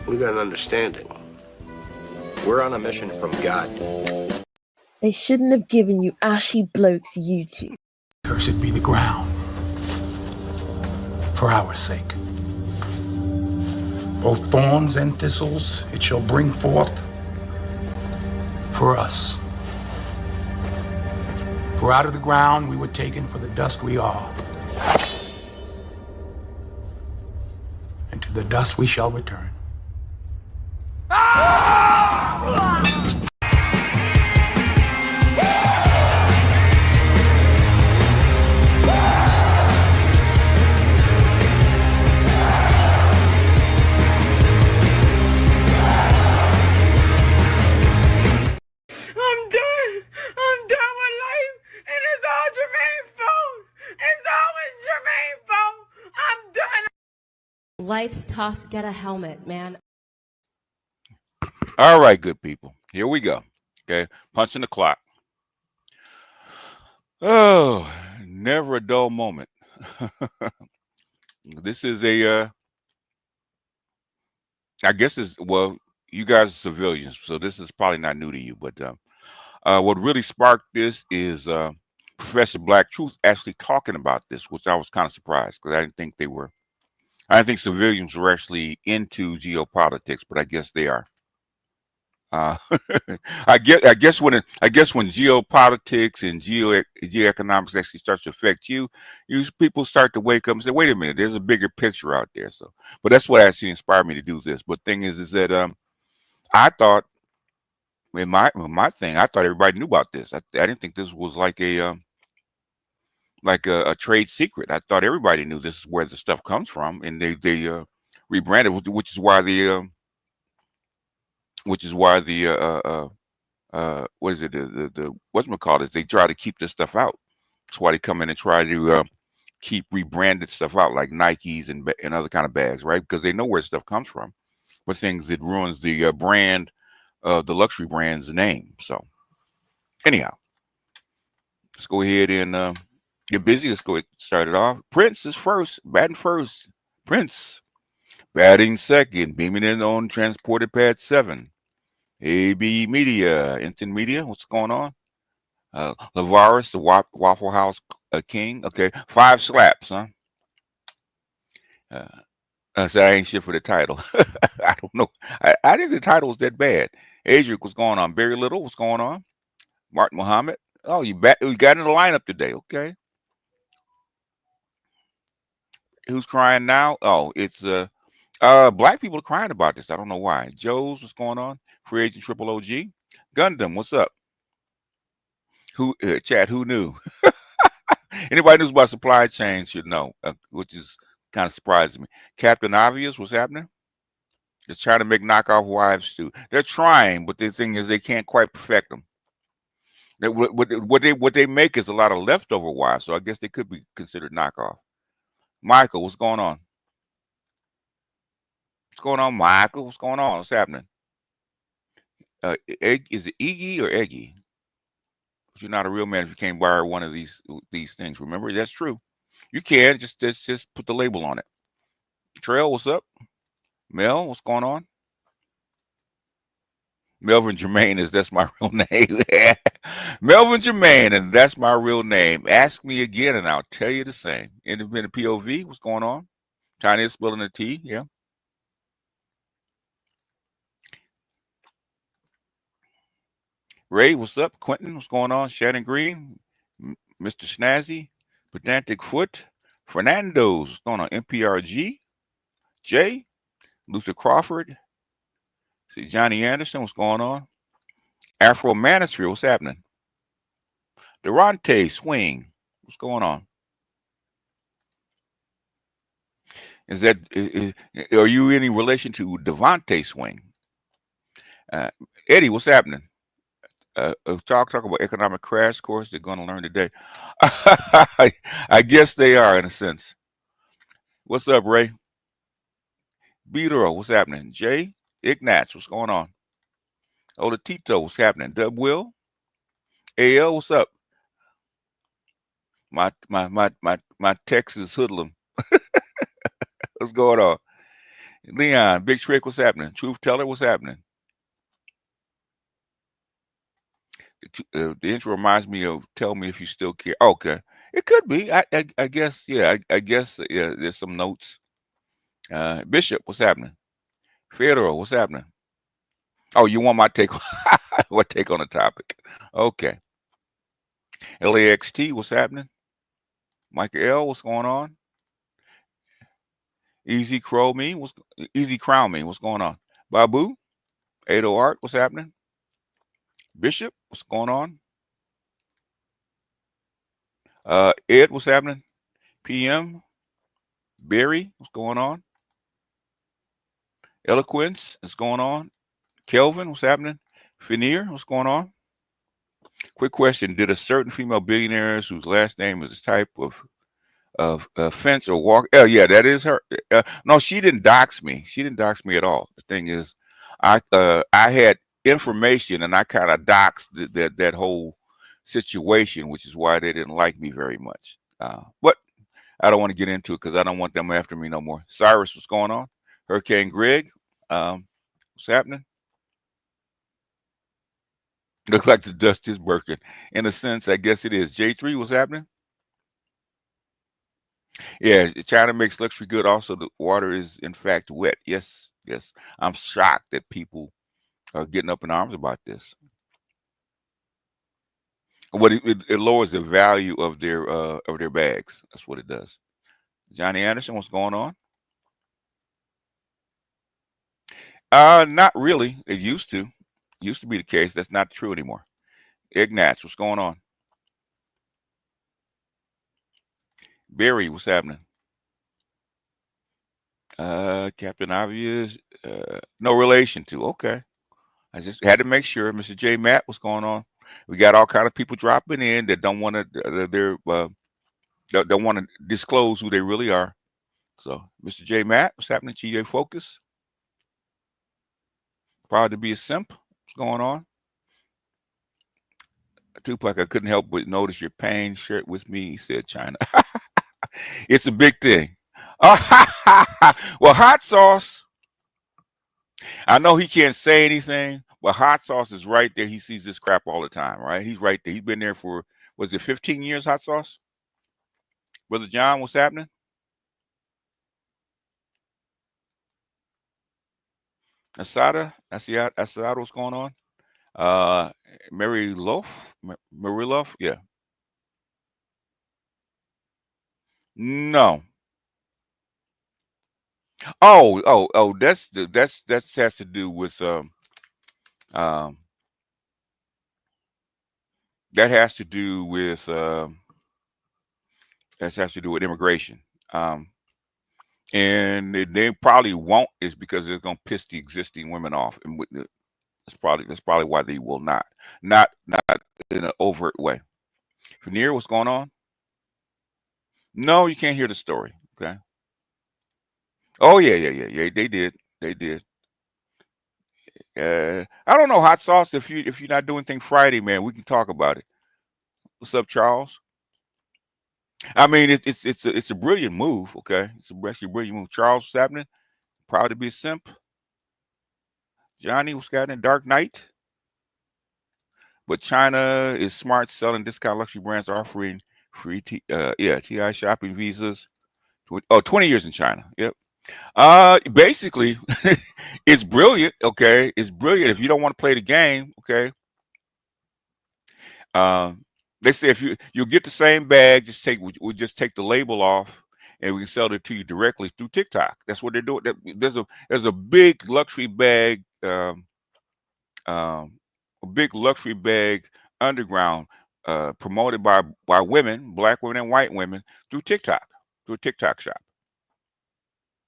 We got an understanding. We're on a mission from God. They shouldn't have given you ashy blokes YouTube. Cursed be the ground for our sake. Both thorns and thistles it shall bring forth for us. For out of the ground we were taken, for the dust we are. And to the dust we shall return. I'm done with life, and it's all Jermaine's fault. It's always Jermaine's fault. I'm done. Life's tough. Get a helmet, man. All right, good people. Here we go. Okay, punching the clock. Oh, never a dull moment. This is a, I guess it's, well, you guys are civilians, so this is probably not new to you, but what really sparked this is Professor Black Truth actually talking about this, which I was kind of surprised because I didn't think civilians were actually into geopolitics, but I guess they are. I guess when geopolitics and geoeconomics actually starts to affect you, people start to wake up and say, "Wait a minute, there's a bigger picture out there." So, but that's what actually inspired me to do this. But thing is that I thought in my thing, I thought everybody knew about this. I didn't think this was like a trade secret. I thought everybody knew this is where the stuff comes from, and they rebranded, which is why the what is it, the whatchamacallit, they try to keep this stuff out. That's why they come in and try to keep rebranded stuff out, like Nikes and other kind of bags, right? Because they know where stuff comes from. But things that ruins the brand, the luxury brand's name. So anyhow, let's go ahead and get busy. Let's go start it off. Prince is first, batting first. Prince batting second, beaming in on transported pad 7. AB Media, Instant Media, what's going on? Lavaris, the Waffle House King. Okay, 5 slaps, huh? So I ain't shit for the title. I don't know. I think the title was that bad. Adric, what's going on? Barry Little, what's going on? Martin Muhammad. Oh, you got in the lineup today. Okay. Who's crying now? Oh, it's black people are crying about this. I don't know why. Joe's, what's going on? Free Agent Triple OG. Gundam, what's up? Who chat? Who knew? Anybody knows about supply chain should know, which is kind of surprising me. Captain Obvious, what's happening? Just trying to make knockoff wives too. They're trying, but the thing is they can't quite perfect them. What they make is a lot of leftover wives, so I guess they could be considered knockoff. Michael, what's going on? What's going on, Michael? What's going on? What's happening? Is it Iggy or Eggy? But you're not a real man if you can't buy one of these things. Remember, that's true. You can just put the label on it. Trail, what's up? Mel, what's going on? Melvin Jermaine that's my real name. Melvin Jermaine, and that's my real name. Ask me again, and I'll tell you the same. Independent POV, what's going on? Chinese spilling the tea, yeah. Ray, what's up? Quentin, what's going on? Shannon Green, Mr. Snazzy, Pedantic Foot, Fernando's, what's going on? MPRG, Jay, Luther Crawford, see Johnny Anderson, what's going on? Afro Manosphere, what's happening? Durante Swing, what's going on? Are you any relation to Devontae Swing? Eddie, what's happening? Talk about economic crash course they're going to learn today. I guess they are in a sense. What's up, Ray? Beto, what's happening? Jay Ignatz, what's going on? Ola Tito, what's happening? Dub Will, AL, what's up? My Texas hoodlum. What's going on? Leon, Big Trick, what's happening? Truth Teller, what's happening? The intro reminds me of "Tell Me If You Still Care." Okay, it could be. I guess. Yeah. I guess. Yeah. There's some notes. Bishop, what's happening? Fedor, what's happening? Oh, you want my take? What take on the topic? Okay. LAXT, what's happening? Micah L, what's going on? Easy Crow me, Easy Crown me, what's going on? Babu, Ado Art, what's happening? Bishop, what's going on? Ed, what's happening? PM, Barry, what's going on? Eloquence, what's going on? Kelvin, what's happening? Finir, what's going on? Quick question: did a certain female billionaire whose last name is a type of fence or walk? Oh yeah, that is her. No, she didn't dox me. She didn't dox me at all. The thing is, I had information and I kind of doxed that whole situation, which is why they didn't like me very much. But I don't want to get into it because I don't want them after me no more. Cyrus, what's going on? Hurricane Greg, what's happening? Looks like the dust is working. In a sense, I guess it is. J3, what's happening? Yeah, China makes luxury good. Also, the water is in fact wet. Yes, yes. I'm shocked that people are getting up in arms about this. What it lowers the value of their bags. That's what it does. Johnny Anderson, what's going on? Not really. It used to. Used to be the case. That's not true anymore. Ignatz, what's going on? Barry, what's happening? Captain Obvious, no relation to. Okay. I just had to make sure. Mr. J. Matt, what's going on? We got all kind of people dropping in that don't want to. Don't want to disclose who they really are. So, Mr. J. Matt, what's happening? GA Focus. Proud to be a simp. What's going on? Tupac, I couldn't help but notice your pain. Share it with me, he said China. It's a big thing. Well, hot sauce. I know he can't say anything, but hot sauce is right there. He sees this crap all the time, right? He's right there. He's been there for, was it 15 years, hot sauce? Brother John, what's happening? Asada, what's going on? Mary Loaf, yeah. No. Oh, that's has to do with that has to do with immigration. And they probably won't is because it's gonna piss the existing women off, and that's probably why they will not in an overt way. Veneer, what's going on? No, you can't hear the story. Okay. Oh yeah. They did. I don't know, hot sauce. If you're not doing anything Friday, man, we can talk about it. What's up, Charles? I mean, it's a brilliant move. Okay, it's actually a brilliant move. Charles, what's happening? Proud to be a simp. Johnny, what's happening? Dark Knight. But China is smart, selling discount luxury brands offering free TI shopping visas. 20 years in China. Yep. Basically, it's brilliant. Okay, it's brilliant. If you don't want to play the game, okay. They say if you'll get the same bag, we'll just take the label off, and we can sell it to you directly through TikTok. That's what they're doing. There's a big luxury bag, underground, promoted by women, black women and white women through TikTok, through a TikTok shop.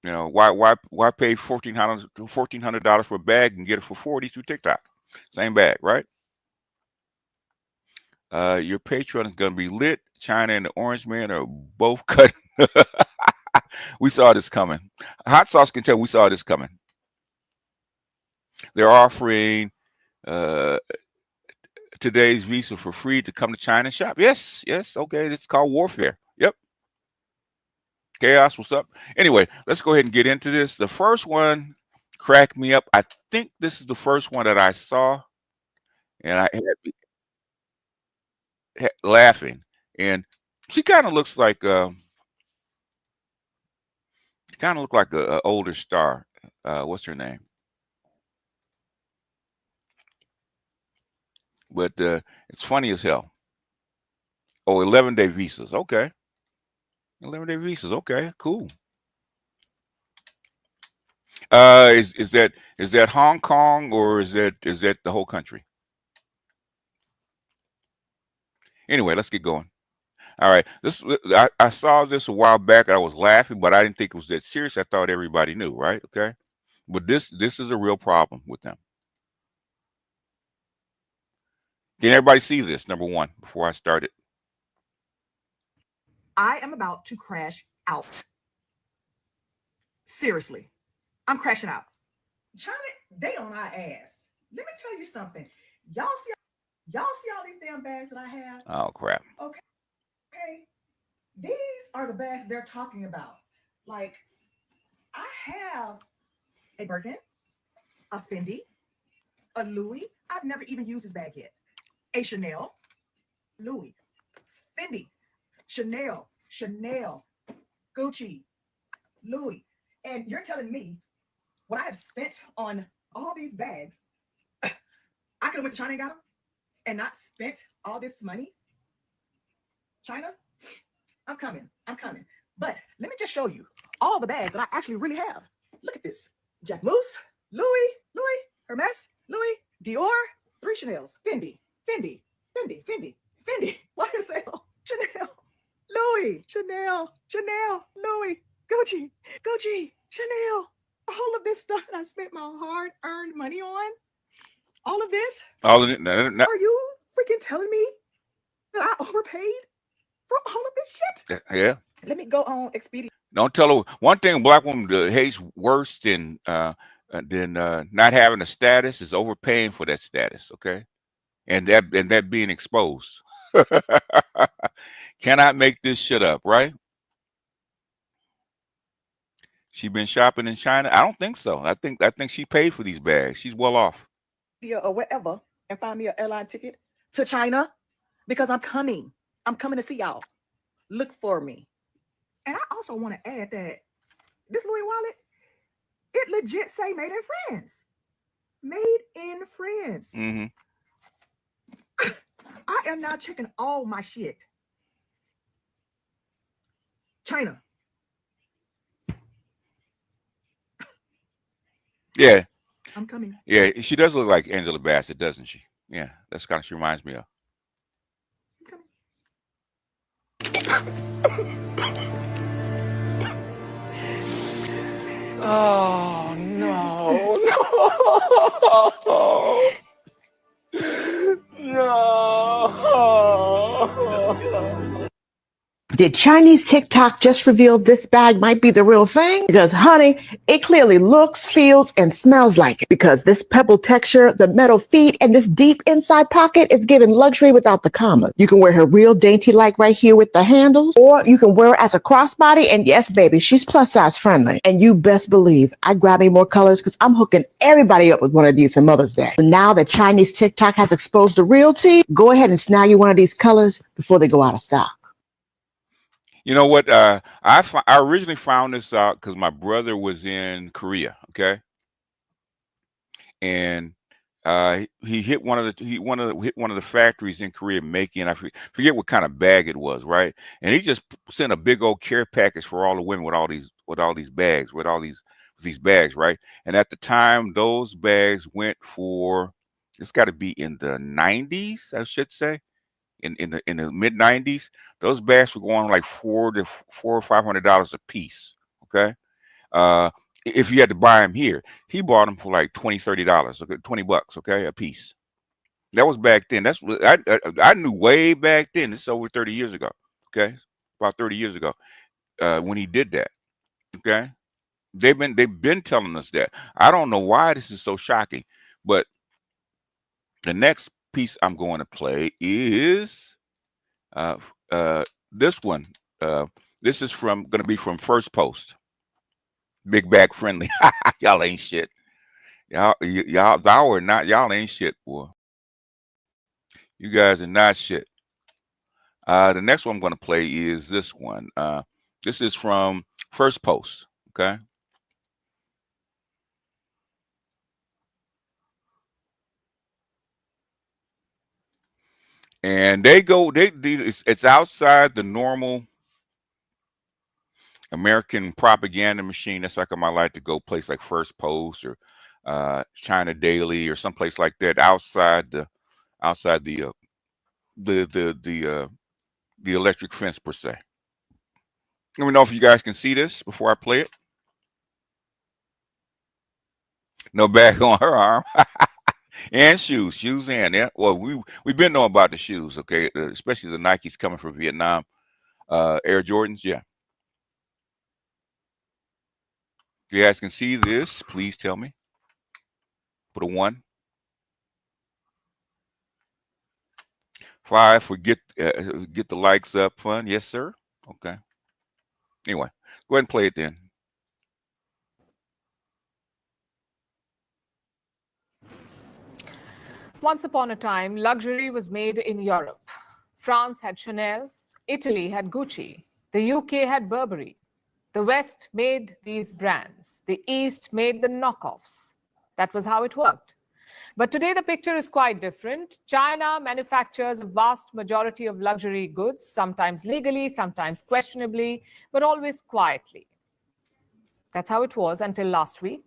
You know, why pay $1,400 for a bag and get it for $40 through TikTok? Same bag, right? Your Patreon is gonna be lit. China and the Orange Man are both cut. We saw this coming. Hot sauce can tell we saw this coming. They're offering today's visa for free to come to China and shop. Yes. Okay. This is called warfare. Yep. Chaos, what's up? Anyway, let's go ahead and get into this. The first one cracked me up. I think this is the first one that I saw, and I had laughing. And she kind of looks like a older star. What's her name? But it's funny as hell. Oh, 11-day visas. Okay. 11-day visas. Okay, cool. Is that Hong Kong, or is that the whole country? Anyway, let's get going. All right. I saw this a while back. I was laughing, but I didn't think it was that serious. I thought everybody knew, right? Okay. But this is a real problem with them. Can everybody see this? Number one, before I started. I am about to crash out. Seriously, I'm crashing out. China, they on our ass. Let me tell you something. Y'all see all these damn bags that I have? Oh crap. Okay. These are the bags they're talking about. Like, I have a Birkin, a Fendi, a Louis. I've never even used this bag yet. A Chanel, Louis, Fendi, Chanel, Gucci, Louis. And you're telling me what I have spent on all these bags, I could have went to China and got them and not spent all this money? China, I'm coming. But let me just show you all the bags that I actually really have. Look at this. Jack Moose, Louis, Hermes, Louis, Dior, 3 Chanels, Fendi, YSL, Chanel, Louis, Chanel, Louis, Gucci, Chanel. All of this stuff that I spent my hard-earned money on. All of this. All of it. Are you freaking telling me that I overpaid for all of this shit? Yeah. Let me go on Expedia. Don't tell her one thing. A black woman hates worse than not having a status is overpaying for that status. Okay, and that being exposed. Cannot make this shit up, right? She been shopping in China? I don't think so. I think she paid for these bags. She's well off. Or whatever, and find me an airline ticket to China, because I'm coming. I'm coming to see y'all. Look for me. And I also want to add that this Louis wallet, it legit say made in France. Made in France. Mm-hmm. I am now checking all my shit. China. Yeah. I'm coming. Yeah, she does look like Angela Bassett, doesn't she? Yeah, that's kind of she reminds me of. Oh, no. Did Chinese TikTok just reveal this bag might be the real thing? Because, honey, it clearly looks, feels, and smells like it. Because this pebble texture, the metal feet, and this deep inside pocket is giving luxury without the commas. You can wear her real dainty like right here with the handles, or you can wear her as a crossbody, and yes, baby, she's plus size friendly. And you best believe I grab me more colors because I'm hooking everybody up with one of these for Mother's Day. Now that Chinese TikTok has exposed the real tea, go ahead and snag you one of these colors before they go out of stock. You know what? I originally found this out because my brother was in Korea. Okay, and he hit one of the factories in Korea making, I forget what kind of bag it was, right? And he just sent a big old care package for all the women with all these bags, these bags, right? And at the time, those bags went for, it's got to be in the 90s, I should say. In the mid 90s, those bags were going like $400 or $500 a piece. Okay, if you had to buy them here, he bought them for like $20, $30, okay, $20, okay, a piece. That was back then. That's what I knew way back then. This is over 30 years ago. Okay, about 30 years ago when he did that. Okay, they've been telling us that. I don't know why this is so shocking, but the next piece I'm going to play is this one. This is going to be from First Post. Big bag friendly. Y'all ain't shit. Y'all are not. Y'all ain't shit, boy. You guys are not shit. The next one I'm going to play is this one. This is from First Post. Okay. And it's outside the normal American propaganda machine. That's like I like to go place like First Post or China Daily or someplace like that outside the electric fence per se. Let me know if you guys can see this before I play it. No bag on her arm. And shoes and yeah. Well, we've been knowing about the shoes, okay, especially the Nikes coming from Vietnam, Air Jordans, yeah. If you guys can see this, please tell me. Put a 1. 5 for get the likes up. Fun, yes sir. Okay. Anyway, go ahead and play it then. Once upon a time, luxury was made in Europe. France had Chanel, Italy had Gucci, the UK had Burberry. The West made these brands. The East made the knockoffs. That was how it worked. But today the picture is quite different. China manufactures a vast majority of luxury goods, sometimes legally, sometimes questionably, but always quietly. That's how it was until last week.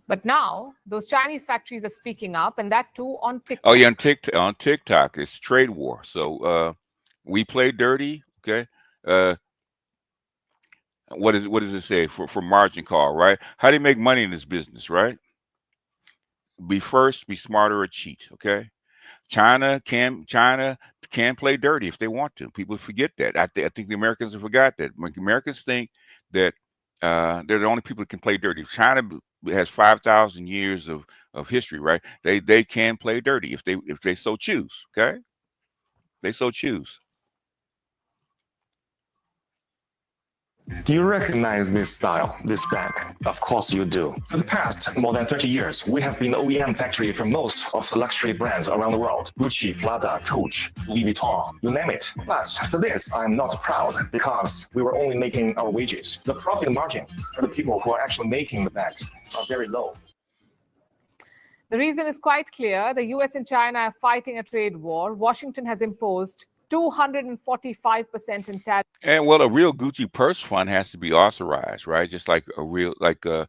But now, those Chinese factories are speaking up, and that too on TikTok. Oh, yeah, on TikTok. It's trade war. So we play dirty, okay? What does it say for margin call, right? How do you make money in this business, right? Be first, be smarter, or cheat, okay? China can play dirty if they want to. People forget that. I think the Americans have forgot that. Americans think that they're the only people that can play dirty. China has 5,000 years of history, right? They can play dirty if they so choose, okay? They so choose. Do you recognize this style, this bag? Of course you do. For the past more than 30 years, we have been OEM factory for most of the luxury brands around the world. Gucci, Prada, Coach, Louis Vuitton, you name it. But for this, I'm not proud because we were only making our wages. The profit margin for the people who are actually making the bags are very low. The reason is quite clear. The US and China are fighting a trade war. Washington has imposed 245% in tariff. And well, a real Gucci purse fund has to be authorized, right? Just like a real Air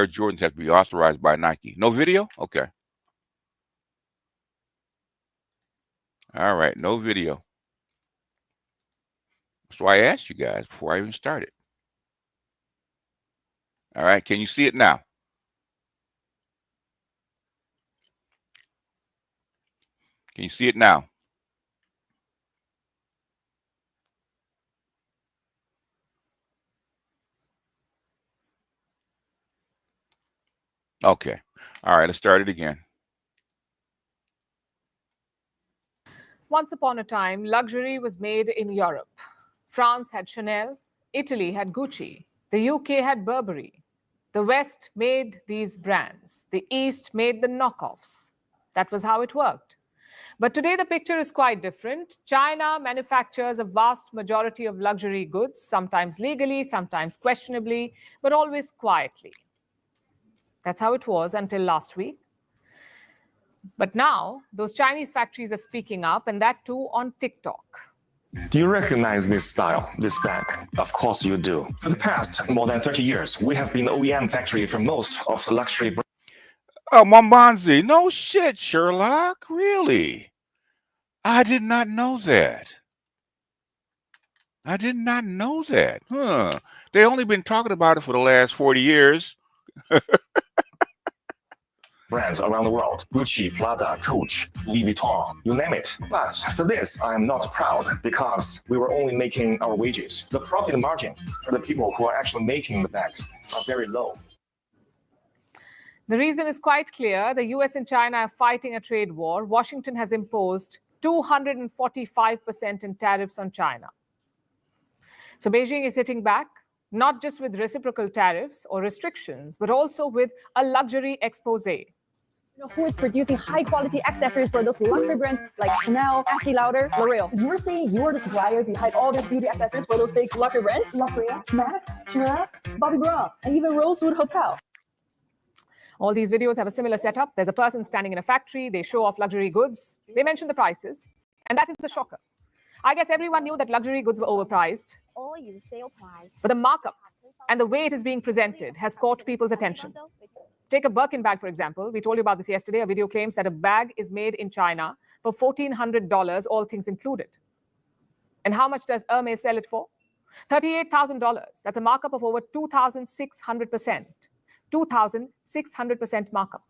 Jordans have to be authorized by Nike. No video? Okay. All right, no video. That's why I asked you guys before I even started. All right, can you see it now? Can you see it now? Okay. All right, let's start it again. Once upon a time, luxury was made in Europe. France had Chanel, Italy had Gucci, the UK had Burberry. The West made these brands. The East made the knockoffs. That was how it worked. But today the picture is quite different. China manufactures a vast majority of luxury goods, sometimes legally, sometimes questionably, but always quietly. That's how it was until last week. But now, those Chinese factories are speaking up, and that too on TikTok. Do you recognize this style, this bag? Of course you do. For the past more than 30 years, we have been OEM factory for most of the luxury brands. Oh, Mombanzi, no shit, Sherlock. Really? I did not know that. I did not know that. Huh. They only been talking about it for the last 40 years. Brands around the world. Gucci, Prada, Coach, Louis Vuitton, you name it. But for this, I'm not proud because we were only making our wages. The profit margin for the people who are actually making the bags are very low. The reason is quite clear. The US and China are fighting a trade war. Washington has imposed 245% in tariffs on China. So Beijing is sitting back, not just with reciprocal tariffs or restrictions, but also with a luxury expose. Who is producing high-quality accessories for those luxury brands like Chanel, Estee Lauder, L'Oreal. You're saying you're the supplier behind all these beauty accessories for those big luxury brands? L'Oreal, MAC, Chanel, Bobbi Brown, and even Rosewood Hotel. All these videos have a similar setup. There's a person standing in a factory. They show off luxury goods. They mention the prices. And that is the shocker. I guess everyone knew that luxury goods were overpriced. All is sale price. But the markup and the way it is being presented has caught people's attention. Take a Birkin bag, for example. We told you about this yesterday. A video claims that a bag is made in China for $1,400, all things included. And how much does Hermes sell it for? $38,000. That's a markup of over 2,600%. 2,600% markup.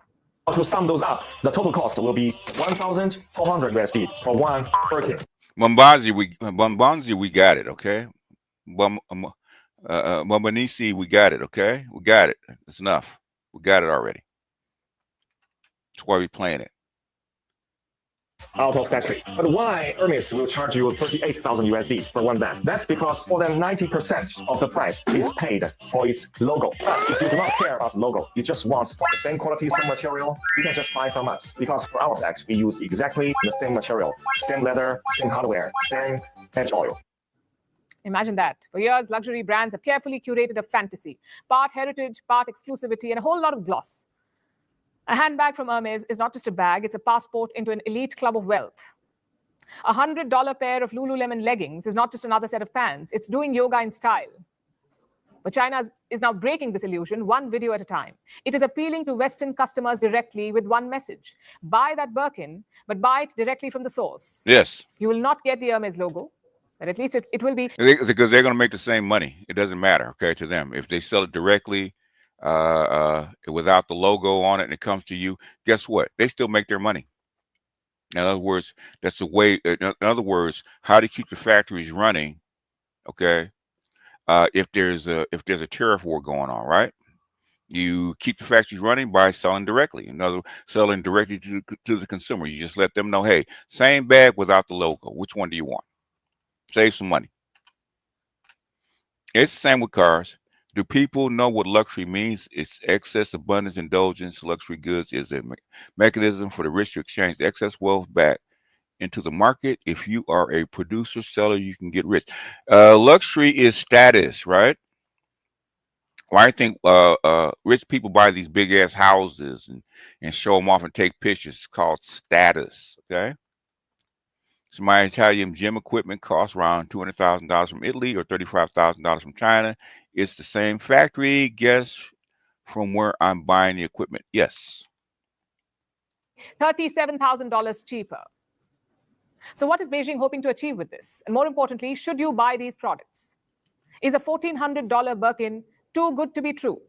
To sum those up, the total cost will be 1,400 USD for one Birkin. Bombanzi, we got it, okay? Bombanisi, we got it, okay? We got it. It's enough. We got it already. That's why we're playing it. Out of factory. But why Hermes will charge you 38,000 USD for one bag? That's because more than 90% of the price is paid for its logo. But if you do not care about the logo, you just want the same quality, same material, you can just buy from us. Because for our bags, we use exactly the same material, same leather, same hardware, same edge oil. Imagine that. For years, luxury brands have carefully curated a fantasy, part heritage, part exclusivity, and a whole lot of gloss. A handbag from Hermes is not just a bag, it's a passport into an elite club of wealth. A $100 pair of Lululemon leggings is not just another set of pants, it's doing yoga in style. But China is now breaking this illusion one video at a time. It is appealing to Western customers directly with one message. Buy that Birkin, but buy it directly from the source. Yes. You will not get the Hermes logo, but at least it will be. Because they're going to make the same money. It doesn't matter, okay, to them. If they sell it directly, without the logo on it and it comes to you, guess what? They still make their money. In other words, that's the way. In other words, how to keep the factories running, okay? If there's a tariff war going on, right? You keep the factories running by selling directly. In other words, selling directly to the consumer. You just let them know, hey, same bag without the logo. Which one do you want? Save some money. It's the same with cars. Do people know what luxury means? It's excess, abundance, indulgence. Luxury goods is a mechanism for the rich to exchange excess wealth back into the market. If you are a producer, seller, you can get rich. Luxury is status, right? Well, I think rich people buy these big ass houses and show them off and take pictures. It's called status, okay? So my Italian gym equipment costs around $200,000 from Italy or $35,000 from China. It's the same factory. Guess from where I'm buying the equipment? Yes. $37,000 cheaper. So what is Beijing hoping to achieve with this? And more importantly, should you buy these products? Is a $1,400 Birkin too good to be true?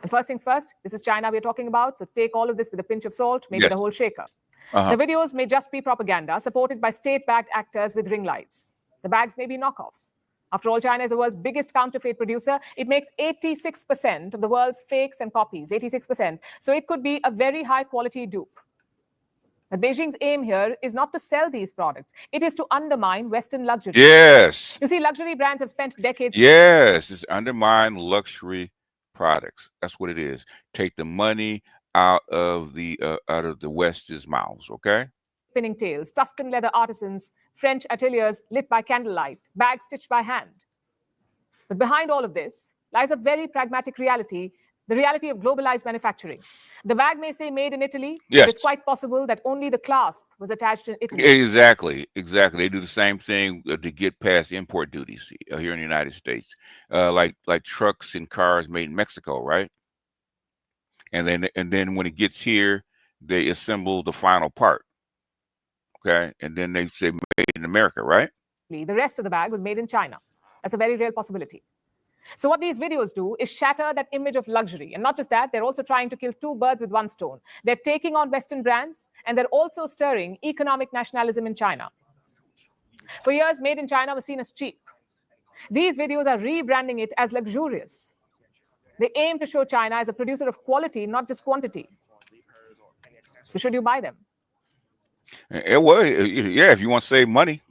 And first things first, this is China we're talking about, so take all of this with a pinch of salt, maybe the whole shaker. The videos may just be propaganda supported by state-backed actors with ring lights. The bags may be knockoffs. After all, China is the world's biggest counterfeit producer. It makes 86% of the world's fakes and copies, 86%. So it could be a very high-quality dupe. But Beijing's aim here is not to sell these products. It is to undermine Western luxury. Yes. You see, luxury brands have spent decades. Yes, it's undermine luxury products. That's what it is. Take the money out of the West's mouths, okay? Spinning tales, Tuscan leather artisans, French ateliers lit by candlelight, bags stitched by hand. But behind all of this lies a very pragmatic reality, the reality of globalized manufacturing. The bag may say made in Italy, but it's quite possible that only the clasp was attached in Italy. Exactly. They do the same thing to get past import duties here in the United States, like trucks and cars made in Mexico, right? And then when it gets here, they assemble the final part. Okay, and then they say made in America, right? The rest of the bag was made in China. That's a very real possibility. So what these videos do is shatter that image of luxury. And not just that, they're also trying to kill two birds with one stone. They're taking on Western brands, and they're also stirring economic nationalism in China. For years, made in China was seen as cheap. These videos are rebranding it as luxurious. They aim to show China as a producer of quality, not just quantity. So should you buy them? Well, yeah, if you want to save money,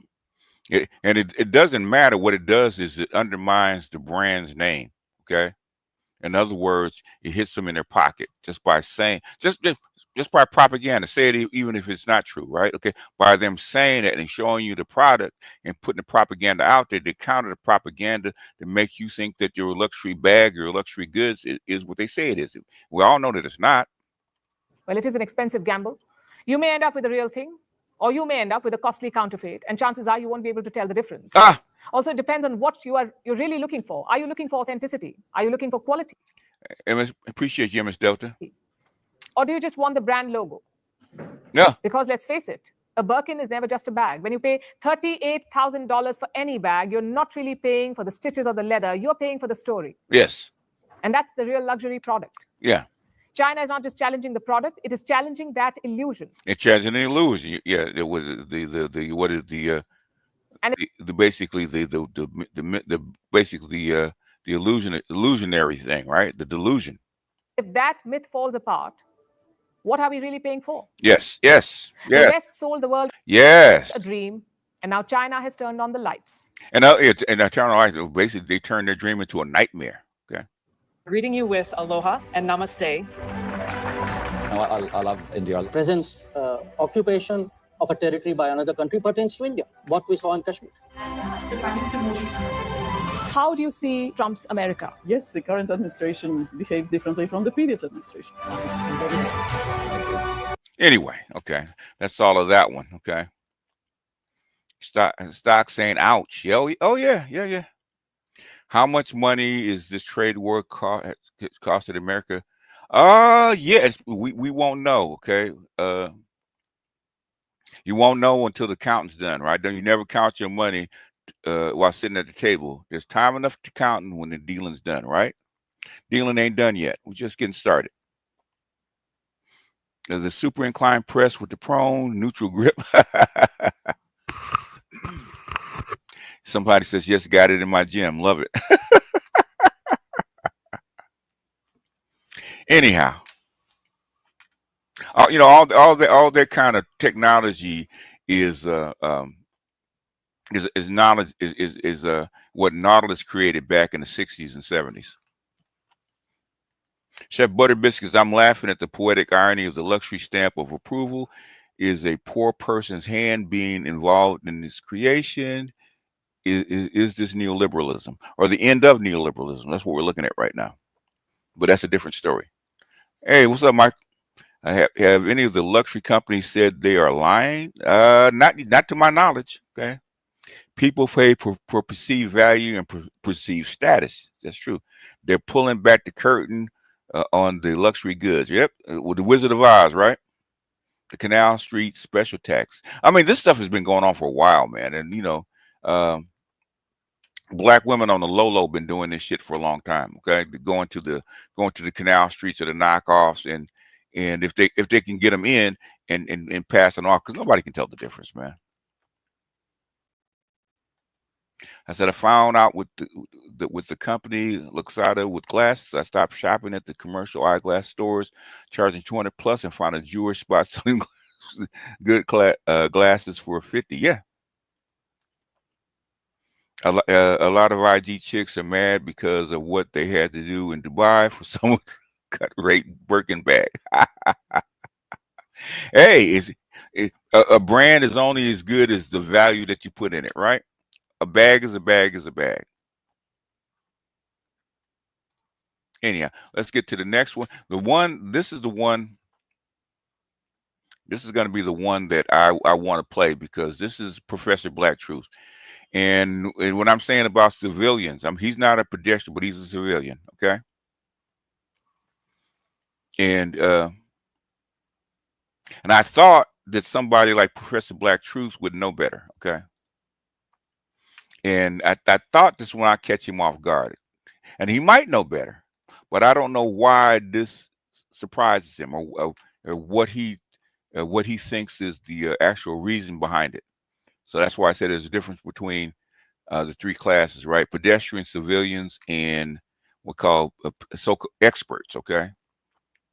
It doesn't matter. What it does is it undermines the brand's name. Okay. In other words, it hits them in their pocket just by saying, just by propaganda. Say it even if it's not true, right? Okay. By them saying it and showing you the product and putting the propaganda out there, they counter the propaganda to make you think that your luxury bag or luxury goods is what they say it is. We all know that it's not. Well, it is an expensive gamble. You may end up with the real thing, or you may end up with a costly counterfeit, and chances are you won't be able to tell the difference. Also, it depends on what you're really looking for. Are you looking for authenticity? Are you looking for quality? Appreciate you, Ms. Delta. Or do you just want the brand logo? Yeah. Because let's face it, a Birkin is never just a bag. When you pay $38,000 for any bag, you're not really paying for the stitches or the leather. You're paying for the story. Yes. And that's the real luxury product. Yeah. China is not just challenging the product; it is challenging that illusion. It's challenging the illusion. Yeah. It was basically the illusionary thing, right? The delusion. If that myth falls apart, what are we really paying for? Yes. Yes. The West sold the world yes. a dream, and now China has turned on the lights. And now turned on the lights. Basically, they turned their dream into a nightmare. Okay. Greeting you with aloha and namaste. I love India. Presence, occupation of a territory by another country pertains to India. What we saw in Kashmir. How do you see Trump's America? Yes, the current administration behaves differently from the previous administration. Anyway, okay, that's all of that one. Okay. Stock saying, "Ouch!" Oh yeah. How much money is this trade war costed America? Yes, we won't know. Okay. You won't know until the counting's done, right? You never count your money while sitting at the table. There's time enough to count when the dealing's done, right? Dealing ain't done yet. We're just getting started. There's the super inclined press with the prone neutral grip. Somebody says, yes, got it in my gym. Love it. Anyhow, all that kind of technology is knowledge is what Nautilus created back in the 60s and 70s. Chef Butter Biscuits, I'm laughing at the poetic irony of the luxury stamp of approval is a poor person's hand being involved in this creation. Is this neoliberalism or the end of neoliberalism? That's what we're looking at right now. But that's a different story. Hey, what's up, Mike? Have any of the luxury companies said they are lying? Not to my knowledge. Okay. People pay for perceived value and perceived status. That's true. They're pulling back the curtain on the luxury goods. Yep. With the Wizard of Oz, right? The Canal Street special tax. I mean, this stuff has been going on for a while, man. And, black women on the low been doing this shit for a long time. Okay. Going to the canal streets or the knockoffs. And if they can get them in and pass it off, because nobody can tell the difference, man. I said I found out with the company Luxada with glasses. I stopped shopping at the commercial eyeglass stores, charging $200 plus, and found a Jewish spot selling good glasses for $50. Yeah. A lot of IG chicks are mad because of what they had to do in Dubai for someone to cut rate Birkin bag. Hey, a brand is only as good as the value that you put in it, right? A bag is a bag is a bag. Anyhow, let's get to the next one. This is going to be the one that I want to play because this is Professor Black Truth. And what I'm saying about civilians, he's not a pedestrian, but he's a civilian, okay? And I thought that somebody like Professor Black Truth would know better, okay? And I thought this when I catch him off guard. And he might know better, but I don't know why this surprises him or what he thinks is the actual reason behind it. So that's why I said there's a difference between the three classes, right? Pedestrian, civilians, and what we call so-called experts, okay?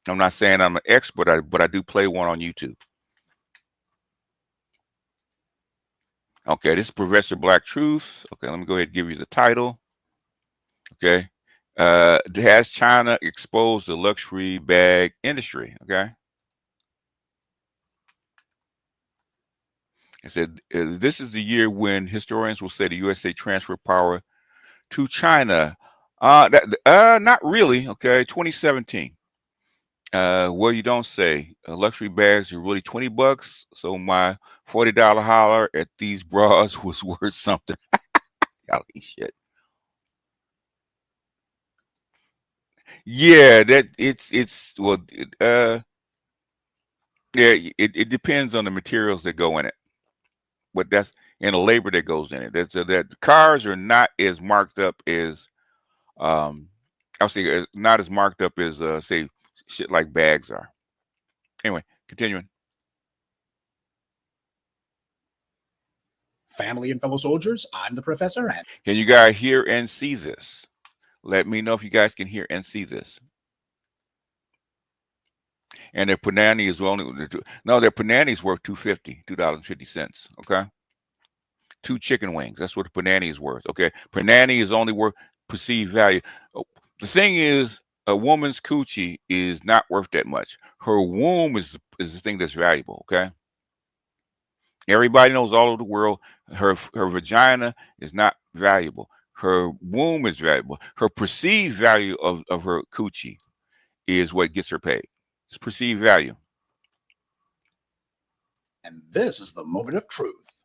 I'm not saying I'm an expert, but I do play one on YouTube. Okay, this is Professor Black Truth. Okay, let me go ahead and give you the title. Okay. Has China exposed the luxury bag industry? Okay. I said, this is the year when historians will say the USA transferred power to China. Not really. Okay. 2017. Well, you don't say. Luxury bags are really $20. So my $40 holler at these bras was worth something. Golly shit. Yeah, that it's well, yeah, it depends on the materials that go in it, but that's and the labor that goes in it. That's that cars are not as marked up as I'll say not as marked up as say shit like bags are. Anyway, continuing. Family and fellow soldiers, I'm the professor. And can you guys hear and see this? Let me know if you guys can hear and see this. And their panani is only their panani is worth $2.50. Okay. 2 chicken wings. That's what the panani is worth. Okay. Panani is only worth perceived value. The thing is, a woman's coochie is not worth that much. Her womb is the thing that's valuable. Okay. Everybody knows all over the world her vagina is not valuable. Her womb is valuable. Her perceived value of her coochie is what gets her paid. It's perceived value. And this is the moment of truth.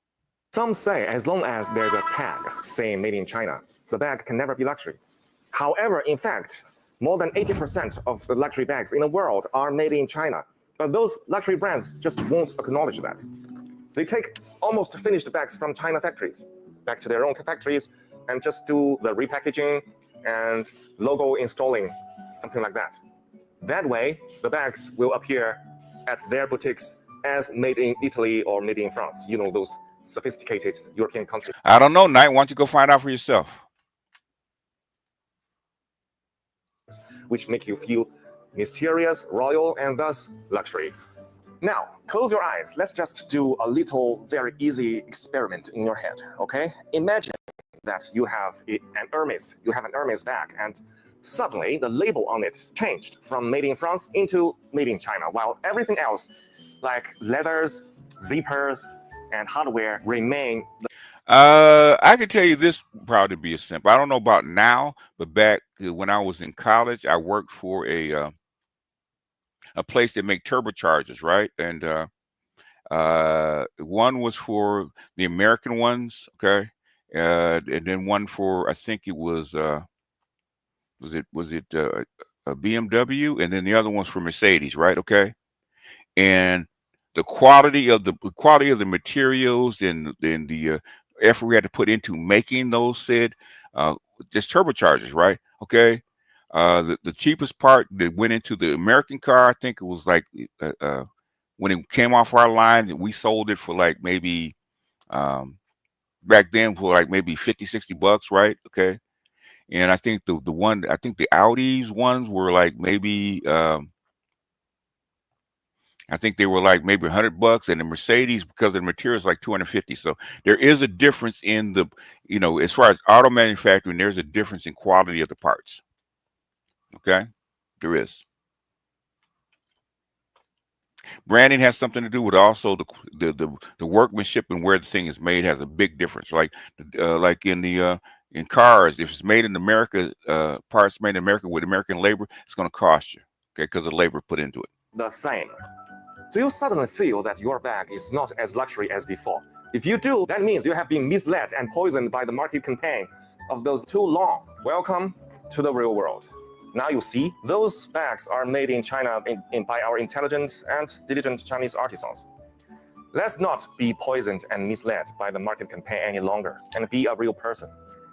Some say as long as there's a tag saying made in China, the bag can never be luxury. However, in fact, more than 80% of the luxury bags in the world are made in China. But those luxury brands just won't acknowledge that. They take almost finished bags from China factories back to their own factories and just do the repackaging and logo installing, something like that. That way, the bags will appear at their boutiques as made in Italy or made in France. You know, those sophisticated European countries. I don't know, Knight. Why don't you go find out for yourself? Which make you feel mysterious, royal, and thus luxury. Now, close your eyes. Let's just do a little, very easy experiment in your head, okay? Imagine that you have an Hermes bag, and suddenly the label on it changed from made in France into made in China, while everything else, like leathers, zippers, and hardware remain. I can tell you this probably be a simple. I don't know about now, but back when I was in college, I worked for a place that make turbochargers, right? And one was for the American ones, okay, and then one for I think it was a BMW, and then the other one's for Mercedes, right? Okay, and the quality of the materials and the effort we had to put into making those said just turbochargers, right? Okay. The cheapest part that went into the American car, I think it was like when it came off our line, we sold it for like maybe back then for like maybe $50-$60, right? Okay. And I think the Audi's ones were like maybe I think they were like maybe $100, and the Mercedes, because of the materials, like $250. So there is a difference in the, as far as auto manufacturing, there's a difference in quality of the parts. Okay, there is. Branding has something to do with also the workmanship and where the thing is made has a big difference. Like in cars, if it's made in America, parts made in America with American labor, it's going to cost you, okay, because of the labor put into it. The same. Do you suddenly feel that your bag is not as luxury as before? If you do, that means you have been misled and poisoned by the market campaign of those too long. Welcome to the real world. Now you see, those bags are made in China by our intelligent and diligent Chinese artisans. Let's not be poisoned and misled by the market campaign any longer and be a real person.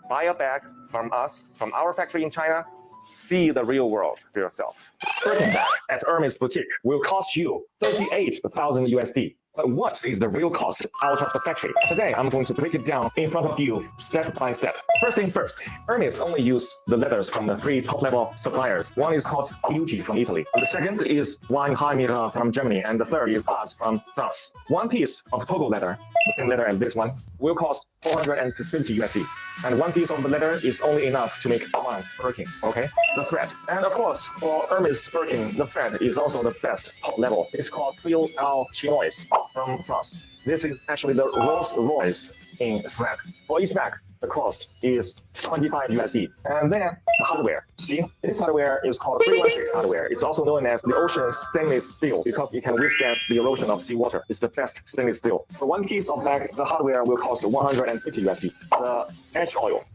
Buy a bag from us, from our factory in China. See the real world for yourself. Birkin bag at Hermes boutique will cost you 38,000 USD. But what is the real cost out of the factory? Today, I'm going to break it down in front of you, step by step. First thing first, Hermes only use the leathers from the 3 top-level suppliers. One is called Beauty from Italy. The second is Weinheim from Germany, and the third is Baz from France. One piece of Togo leather same leather as this one, will cost 450 USD. And one piece of the leather is only enough to make one Birkin, okay? The thread. And of course, for Hermes Birkin, the thread is also the best top level. It's called Fil al Chinois from France. This is actually the Rolls Royce in thread. For each bag, the cost is 25 USD. And then the hardware. See, this hardware is called 316 hardware. It's also known as the ocean stainless steel because it can withstand the erosion of seawater. It's the best stainless steel. For one piece of bag, the hardware will cost 150 USD. The edge oil.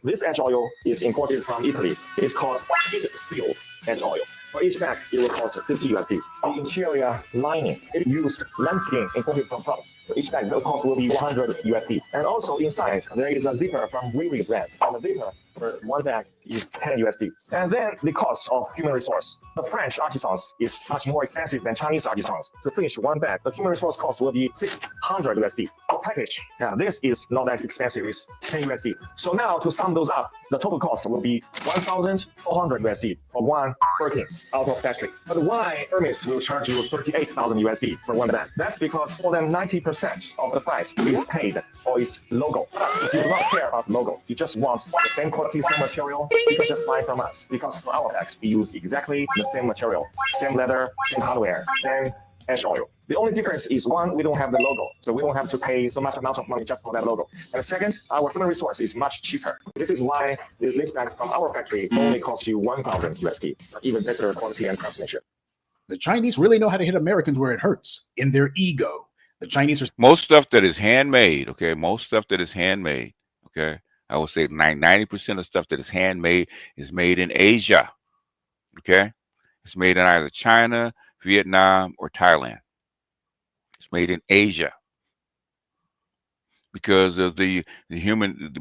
This edge oil is imported from Italy. It's called heat seal edge oil. For each bag, it will cost 50 USD. The interior lining, it used lambskin imported from France. For each bag, the cost will be 100 USD. And also inside, there is a zipper from Riri brand. And the zipper for one bag is 10 USD. And then the cost of human resource. The French artisans is much more expensive than Chinese artisans. To finish one bag, the human resource cost will be 600 USD. For package, this is not that expensive, it's 10 USD. So now to sum those up, the total cost will be 1,400 USD for one Birkin out of factory. But why Hermes will charge you 38,000 USD for one bag? That's because more than 90% of the price is paid for its logo. But if you do not care about the logo, you just want the same quality, same material, you can just buy from us. Because for our bags, we use exactly the same material, same leather, same hardware, same edge oil. The only difference is one, we don't have the logo, so we don't have to pay so much amount of money just for that logo. And second, our human resource is much cheaper. This is why this bag from our factory only costs you 1,000 USD, even better quality and craftsmanship. The Chinese really know how to hit Americans where it hurts, in their ego. The Chinese are most stuff that is handmade, okay? Most stuff that is handmade, okay? I would say 90% of stuff that is handmade is made in Asia, okay? It's made in either China, Vietnam, or Thailand. It's made in Asia because of the human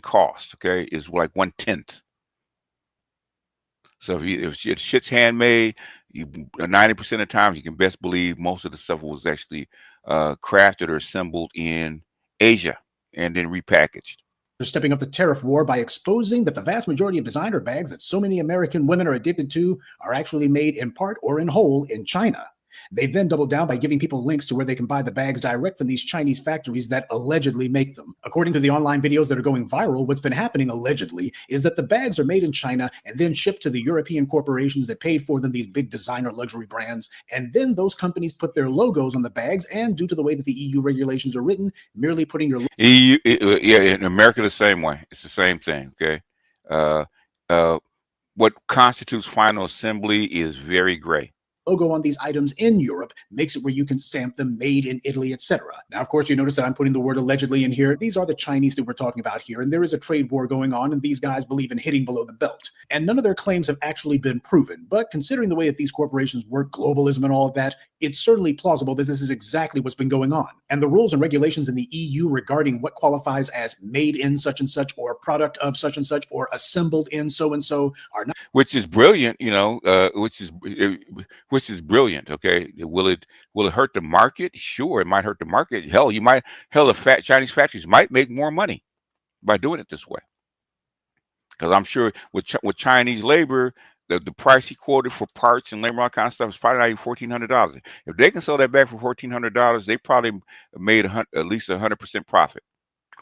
cost, okay, is like 1/10. So if shit's handmade, 90% of the times you can best believe most of the stuff was actually crafted or assembled in Asia and then repackaged. They're stepping up the tariff war by exposing that the vast majority of designer bags that so many American women are addicted to are actually made in part or in whole in China. They then double down by giving people links to where they can buy the bags direct from these Chinese factories that allegedly make them. According to the online videos that are going viral, what's been happening allegedly is that the bags are made in China and then shipped to the European corporations that paid for them, these big designer luxury brands. And then those companies put their logos on the bags, and due to the way that the EU regulations are written, merely putting your EU, yeah, in America the same way. It's the same thing, okay? What constitutes final assembly is very gray. Logo on these items in Europe makes it where you can stamp them made in Italy, etc. Now, of course, you notice that I'm putting the word allegedly in here. These are the Chinese that we're talking about here, and there is a trade war going on, and these guys believe in hitting below the belt. And none of their claims have actually been proven. But considering the way that these corporations work, globalism and all of that, it's certainly plausible that this is exactly what's been going on. And the rules and regulations in the EU regarding what qualifies as made in such and such, or product of such and such, or assembled in so and so are not. Which is brilliant, you know, which is brilliant. Okay, will it hurt the market? Sure, it might hurt the market. Hell, the Chinese factories might make more money by doing it this way. Because I'm sure with Chinese labor, the price he quoted for parts and labor, all kind of stuff is probably not even $1,400. If they can sell that back for $1,400, they probably made at least 100% profit,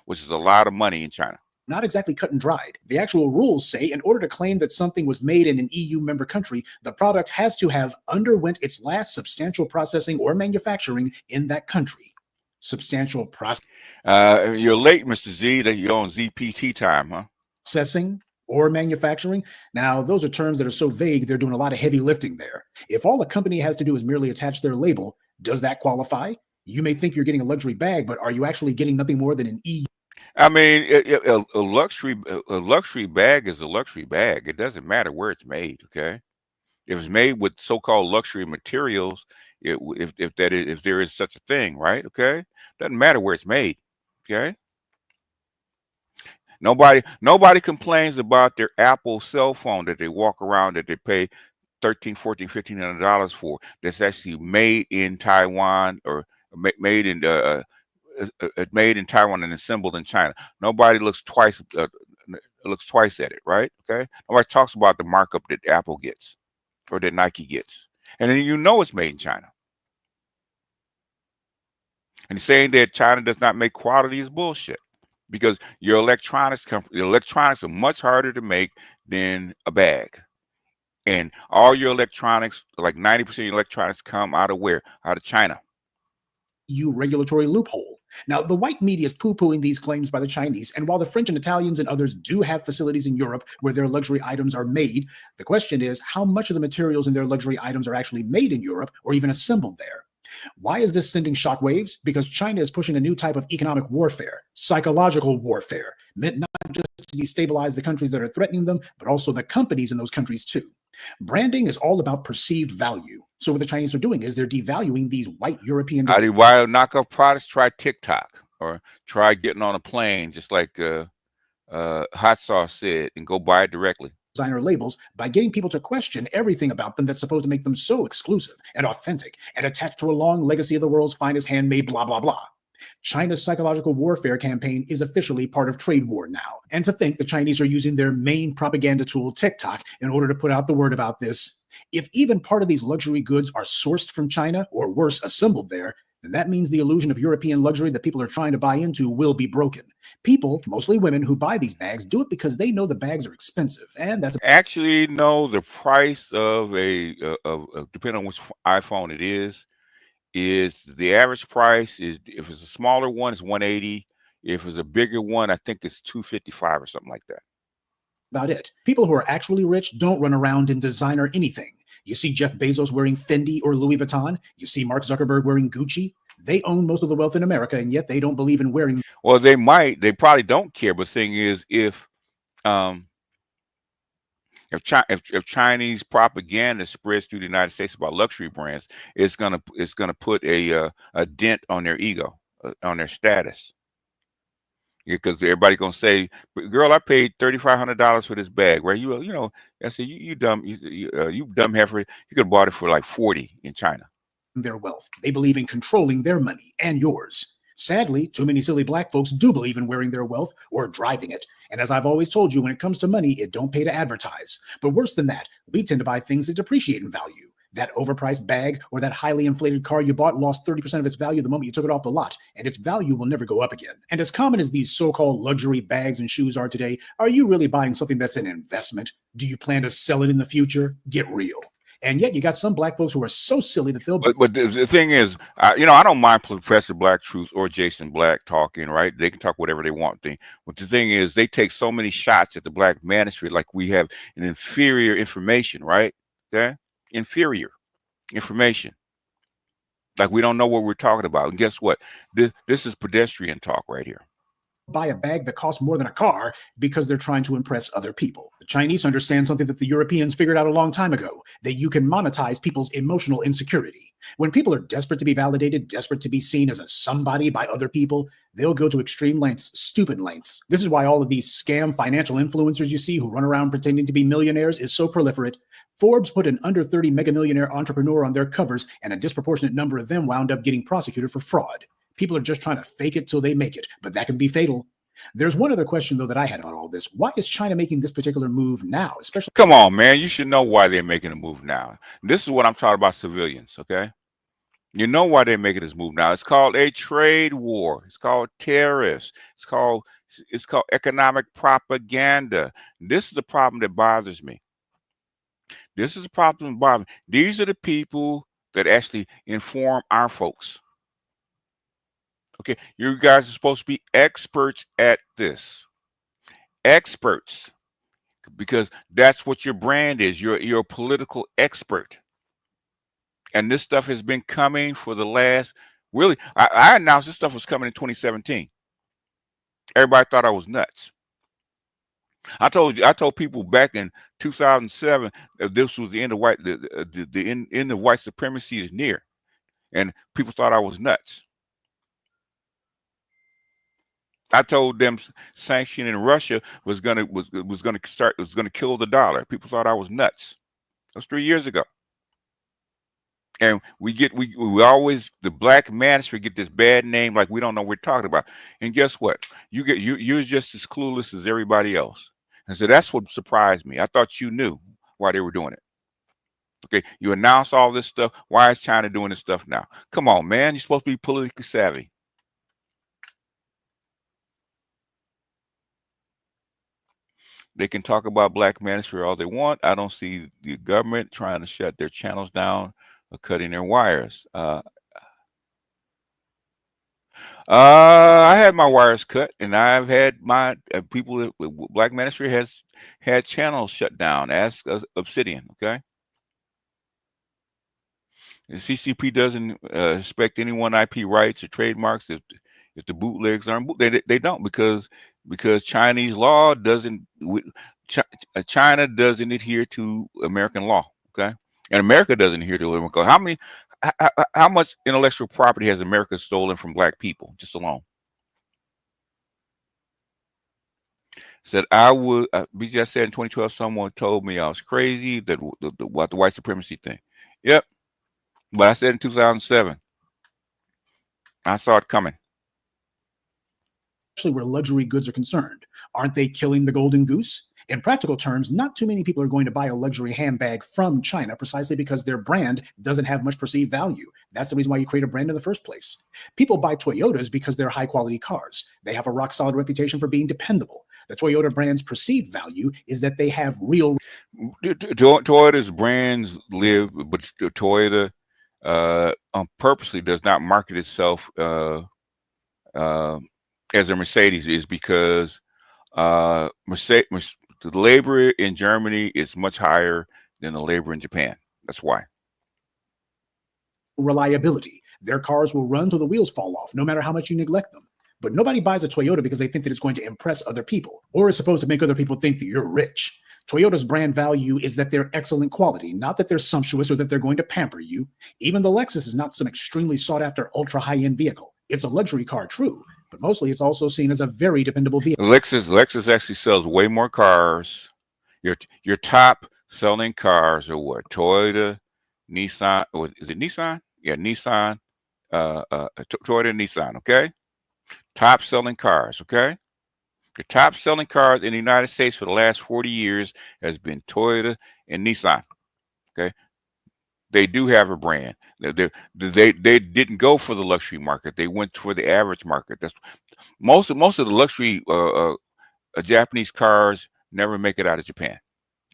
which is a lot of money in China. Not exactly cut and dried. The actual rules say in order to claim that something was made in an EU member country, the product has to have underwent its last substantial processing or manufacturing in that country. Substantial processing. You're late, Mr. Z, that you're on ZPT time, huh? Processing or manufacturing. Now, those are terms that are so vague, they're doing a lot of heavy lifting there. If all a company has to do is merely attach their label, does that qualify? You may think you're getting a luxury bag, but are you actually getting nothing more than an EU? I mean, a luxury bag is a luxury bag. It doesn't matter where it's made. Okay, if it's made with so-called luxury materials, if there is such a thing, right? Okay, doesn't matter where it's made. Okay, nobody complains about their Apple cell phone that they walk around that they pay $1,300, $1,400, $1,500 for. That's actually made in Taiwan or made in made in Taiwan and assembled in China. Nobody looks twice at it, right? Okay. Nobody talks about the markup that Apple gets or that Nike gets, and then you know it's made in China. And saying that China does not make quality is bullshit, because your electronics are much harder to make than a bag. And all your electronics, like 90% of your electronics, come out of where? Out of China. Regulatory loophole. Now, the white media is poo-pooing these claims by the Chinese, and while the French and Italians and others do have facilities in Europe where their luxury items are made, the question is how much of the materials in their luxury items are actually made in Europe or even assembled there. Why is this sending shockwaves? Because China is pushing a new type of economic warfare, psychological warfare, meant not just to destabilize the countries that are threatening them, but also the companies in those countries too. Branding is all about perceived value. So what the Chinese are doing is they're devaluing these white European. Why knockoff products? Try TikTok, or try getting on a plane, just like Hot Sauce said, and go buy it directly. Designer labels by getting people to question everything about them that's supposed to make them so exclusive and authentic and attached to a long legacy of the world's finest handmade blah, blah, blah. China's psychological warfare campaign is officially part of trade war now. And to think the Chinese are using their main propaganda tool, TikTok, in order to put out the word about this. If even part of these luxury goods are sourced from China, or worse, assembled there, then that means the illusion of European luxury that people are trying to buy into will be broken. People, mostly women, who buy these bags do it because they know the bags are expensive, and that's actually know the price of depending on which iPhone it is the average price is, if it's a smaller one, it's $180. If it's a bigger one, I think it's $255 or something like that. About it. People who are actually rich don't run around in designer anything. You see Jeff Bezos wearing Fendi or Louis Vuitton. You see Mark Zuckerberg wearing Gucci. They own most of the wealth in America, and yet they don't believe in wearing. Well, they probably don't care. But the thing is, if Chinese propaganda spreads through the United States about luxury brands, it's gonna put a dent on their ego, on their status. Because everybody's gonna say, "Girl, I paid $3,500 for this bag." Right? You know, I say, you dumb heifer. You could have bought it for like $40 in China. Their wealth. They believe in controlling their money and yours. Sadly, too many silly black folks do believe in wearing their wealth or driving it. And as I've always told you, when it comes to money, it don't pay to advertise. But worse than that, we tend to buy things that depreciate in value. That overpriced bag or that highly inflated car you bought lost 30% of its value the moment you took it off the lot, and its value will never go up again. And as common as these so-called luxury bags and shoes are today, are you really buying something that's an investment? Do you plan to sell it in the future? Get real. And yet you got some black folks who are so silly that they'll... But the thing is, I don't mind Professor Black Truth or Jason Black talking, right? They can talk whatever they want. But the thing is, they take so many shots at the black manosphere, like we have an inferior information, right? Okay? Inferior information. Like we don't know what we're talking about. And guess what? This is pedestrian talk right here. Buy a bag that costs more than a car because they're trying to impress other people. The Chinese understand something that the Europeans figured out a long time ago, that you can monetize people's emotional insecurity. When people are desperate to be validated, desperate to be seen as a somebody by other people, they'll go to extreme lengths, stupid lengths. This is why all of these scam financial influencers you see who run around pretending to be millionaires is so proliferate. Forbes put an under 30 mega millionaire entrepreneur on their covers, and a disproportionate number of them wound up getting prosecuted for fraud. People are just trying to fake it till they make it, but that can be fatal. There's one other question, though, that I had about all this. Why is China making this particular move now? Especially, come on, man. You should know why they're making a move now. This is what I'm talking about, civilians, okay? You know why they're making this move now. It's called a trade war. It's called tariffs. It's called economic propaganda. This is the problem that bothers me. This is the problem that bothers me. These are the people that actually inform our folks. Okay, you guys are supposed to be experts at this. Experts. Because that's what your brand is. You're a political expert. And this stuff has been coming for the last, really, I announced this stuff was coming in 2017. Everybody thought I was nuts. I told people back in 2007 that this was the end of the end of white supremacy is near. And people thought I was nuts. I told them sanctioning Russia was gonna kill the dollar. People thought I was nuts. That was 3 years ago. And we always, the black manosphere get this bad name, like we don't know what we're talking about. And guess what? You're just as clueless as everybody else. And so that's what surprised me. I thought you knew why they were doing it. Okay, you announced all this stuff. Why is China doing this stuff now? Come on, man. You're supposed to be politically savvy. They can talk about black manosphere all they want. I don't see the government trying to shut their channels down or cutting their wires. I had my wires cut, and I've had my people with black manosphere has had channels shut down. Ask Obsidian, okay? The CCP doesn't respect anyone IP rights or trademarks. If the bootlegs aren't, they don't, because Chinese law doesn't. China doesn't adhere to American law, okay? And America doesn't adhere to American law. How much intellectual property has America stolen from black people just alone? Said I would. BJ said in 2012, someone told me I was crazy. That what the white supremacy thing. Yep. But I said in 2007, I saw it coming. Especially where luxury goods are concerned. Aren't they killing the golden goose? In practical terms, not too many people are going to buy a luxury handbag from China precisely because their brand doesn't have much perceived value. That's the reason why you create a brand in the first place. People buy Toyotas because they're high-quality cars. They have a rock-solid reputation for being dependable. The Toyota brand's perceived value is that they have real... Toyota's brands live, but Toyota purposely does not market itself as a Mercedes, is because the labor in Germany is much higher than the labor in Japan. That's why. Reliability. Their cars will run till the wheels fall off, no matter how much you neglect them. But nobody buys a Toyota because they think that it's going to impress other people, or is supposed to make other people think that you're rich. Toyota's brand value is that they're excellent quality, not that they're sumptuous or that they're going to pamper you. Even the Lexus is not some extremely sought-after ultra-high-end vehicle. It's a luxury car, true, but mostly it's also seen as a very dependable vehicle. Lexus actually sells way more cars. Your top selling cars are what? Toyota, Nissan, or is it Nissan? Yeah, Nissan, Toyota, Nissan, okay? Top selling cars, okay? The top selling cars in the United States for the last 40 years has been Toyota and Nissan, okay? They do have a brand. They didn't go for the luxury market. They went for the average market. That's most of the luxury Japanese cars never make it out of Japan.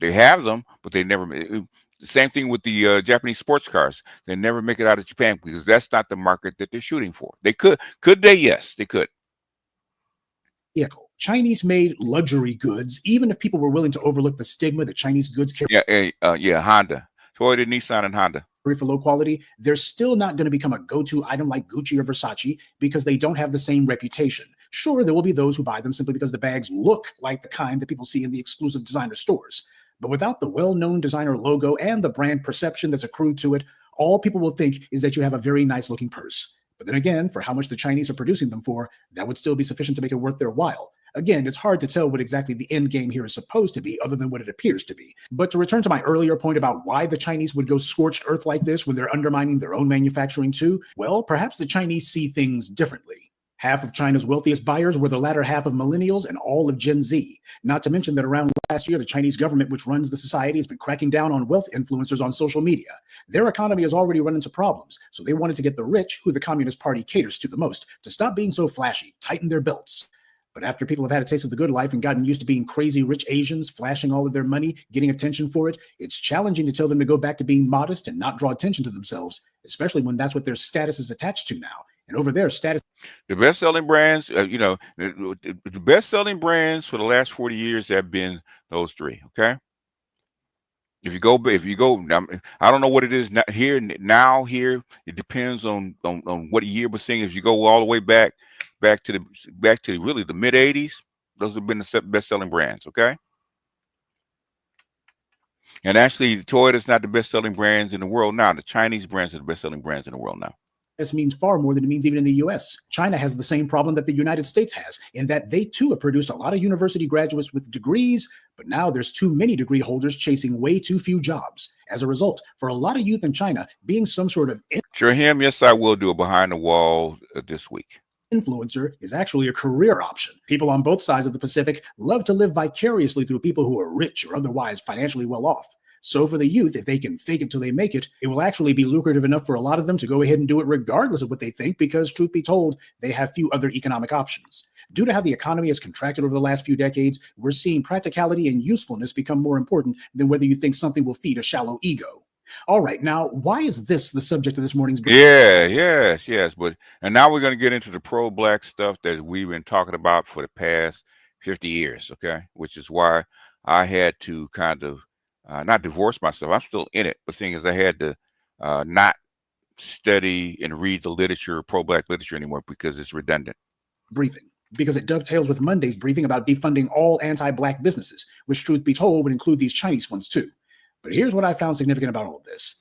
They have them, but they never. The same thing with the Japanese sports cars. They never make it out of Japan because that's not the market that they're shooting for. They could they? Yes, they could. Vehicle. Chinese-made luxury goods, even if people were willing to overlook the stigma that Chinese goods carry. Yeah, Honda, Toyota, Nissan, and Honda. For low quality, they're still not going to become a go-to item like Gucci or Versace because they don't have the same reputation. Sure, there will be those who buy them simply because the bags look like the kind that people see in the exclusive designer stores. But without the well-known designer logo and the brand perception that's accrued to it, all people will think is that you have a very nice-looking purse. But then again, for how much the Chinese are producing them for, that would still be sufficient to make it worth their while. Again, it's hard to tell what exactly the end game here is supposed to be other than what it appears to be. But to return to my earlier point about why the Chinese would go scorched earth like this when they're undermining their own manufacturing too, well, perhaps the Chinese see things differently. Half of China's wealthiest buyers were the latter half of millennials and all of Gen Z. Not to mention that around last year, the Chinese government, which runs the society, has been cracking down on wealth influencers on social media. Their economy has already run into problems, so they wanted to get the rich, who the Communist Party caters to the most, to stop being so flashy, tighten their belts. But after people have had a taste of the good life and gotten used to being crazy rich Asians, flashing all of their money, getting attention for it, it's challenging to tell them to go back to being modest and not draw attention to themselves, especially when that's what their status is attached to now. And over there, status. The best-selling brands, the best-selling brands for the last 40 years have been those three. Okay. If you go, I don't know what it is now. Here, it depends on what year we're seeing. If you go all the way back to really the mid '80s, those have been the best-selling brands. Okay. And actually, Toyota's not the best-selling brands in the world now. The Chinese brands are the best-selling brands in the world now. This means far more than it means even in the US. China has the same problem that the United States has, in that they too have produced a lot of university graduates with degrees, but now there's too many degree holders chasing way too few jobs. As a result, for a lot of youth in China, being some sort of sure him, yes, I will do a behind the wall this week. Influencer is actually a career option. People on both sides of the Pacific love to live vicariously through people who are rich or otherwise financially well off. So for the youth, if they can fake it till they make it, it will actually be lucrative enough for a lot of them to go ahead and do it regardless of what they think, because truth be told, they have few other economic options. Due to how the economy has contracted over the last few decades, we're seeing practicality and usefulness become more important than whether you think something will feed a shallow ego. All right, now, why is this the subject of this morning's briefing? Yes. And now we're going to get into the pro-black stuff that we've been talking about for the past 50 years, okay? Which is why I had to kind of not divorce myself. I'm still in it, but the thing is I had to not study and read the literature, pro-black literature anymore, because it's redundant. Briefing, because it dovetails with Monday's briefing about defunding all anti-black businesses, which, truth be told, would include these Chinese ones too. But here's what I found significant about all of this.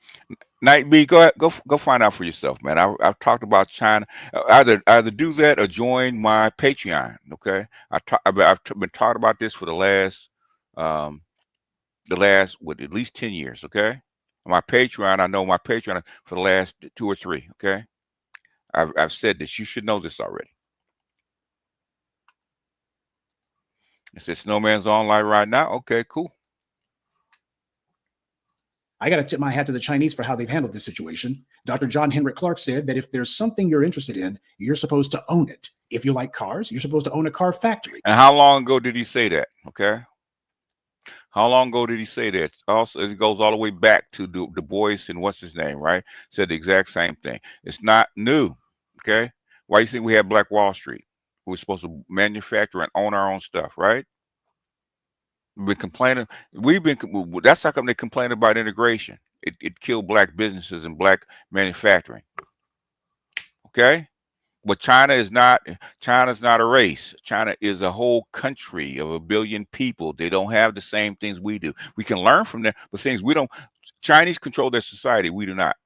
Night B, go find out for yourself, man. I've talked about China. Either do that or join my Patreon. Okay, I've been talking about this for the last at least 10 years. Okay, my Patreon. I know my Patreon for the last 2 or 3. Okay, I've said this. You should know this already. It says Snowman's online right now. Okay, cool. I got to tip my hat to the Chinese for how they've handled this situation. Dr. John Henrik Clark said that if there's something you're interested in, you're supposed to own it. If you like cars, you're supposed to own a car factory. And how long ago did he say that? Okay. How long ago did he say that? Also, it goes all the way back to Du Bois and what's his name, right? Said the exact same thing. It's not new. Okay. Why do you think we have Black Wall Street? We're supposed to manufacture and own our own stuff, right? We've been complaining. That's how come they complain about integration. It killed black businesses and black manufacturing. Okay, but China's not a race. China is a whole country of 1 billion people. They don't have the same things we do. We can learn from them, but things we don't. Chinese control their society. We do not.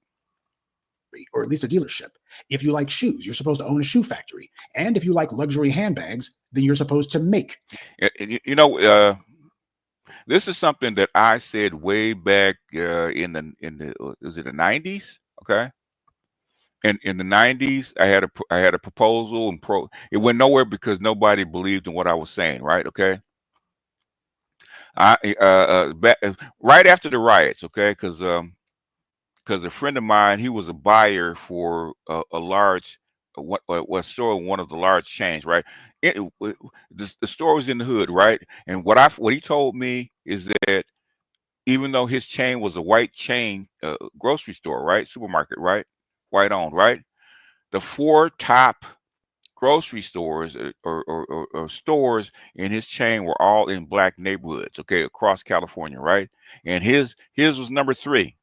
Or at least a dealership. If you like shoes, you're supposed to own a shoe factory. And if you like luxury handbags, then you're supposed to make. You know. This is something that I said way back in the is it the 90s? Okay, in the 90s, I had a proposal and it went nowhere because nobody believed in what I was saying. Right? Okay. Right after the riots. Okay, because a friend of mine, he was a buyer for a large what store, one of the large chains, right? The store was in the hood, right? And what he told me is that even though his chain was a white chain grocery store, right, supermarket, right, white owned, right, the 4 top grocery stores or stores in his chain were all in black neighborhoods, okay, across California, right? And his was number 3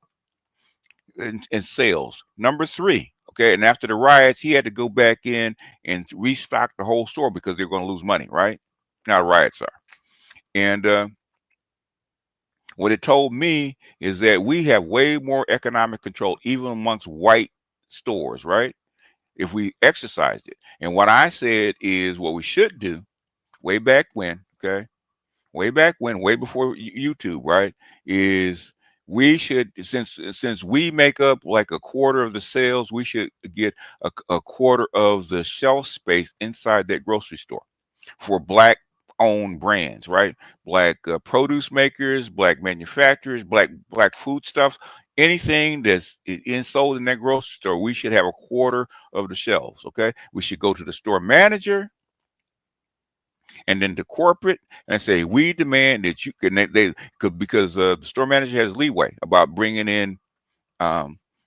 in sales, number 3. Okay, and after the riots, he had to go back in and restock the whole store because they're going to lose money, right? Now the riots are. And what it told me is that we have way more economic control, even amongst white stores, right? If we exercised it. And what I said is what we should do way back when, okay? Way back when, way before YouTube, right? Is we should, since we make up like a quarter of the sales, we should get a quarter of the shelf space inside that grocery store for black owned brands, right? Black produce makers, black manufacturers, black foodstuffs, anything that's sold in that grocery store, we should have a quarter of the shelves. Okay, we should go to the store manager and then the corporate and say, we demand that you can, because the store manager has leeway about bringing in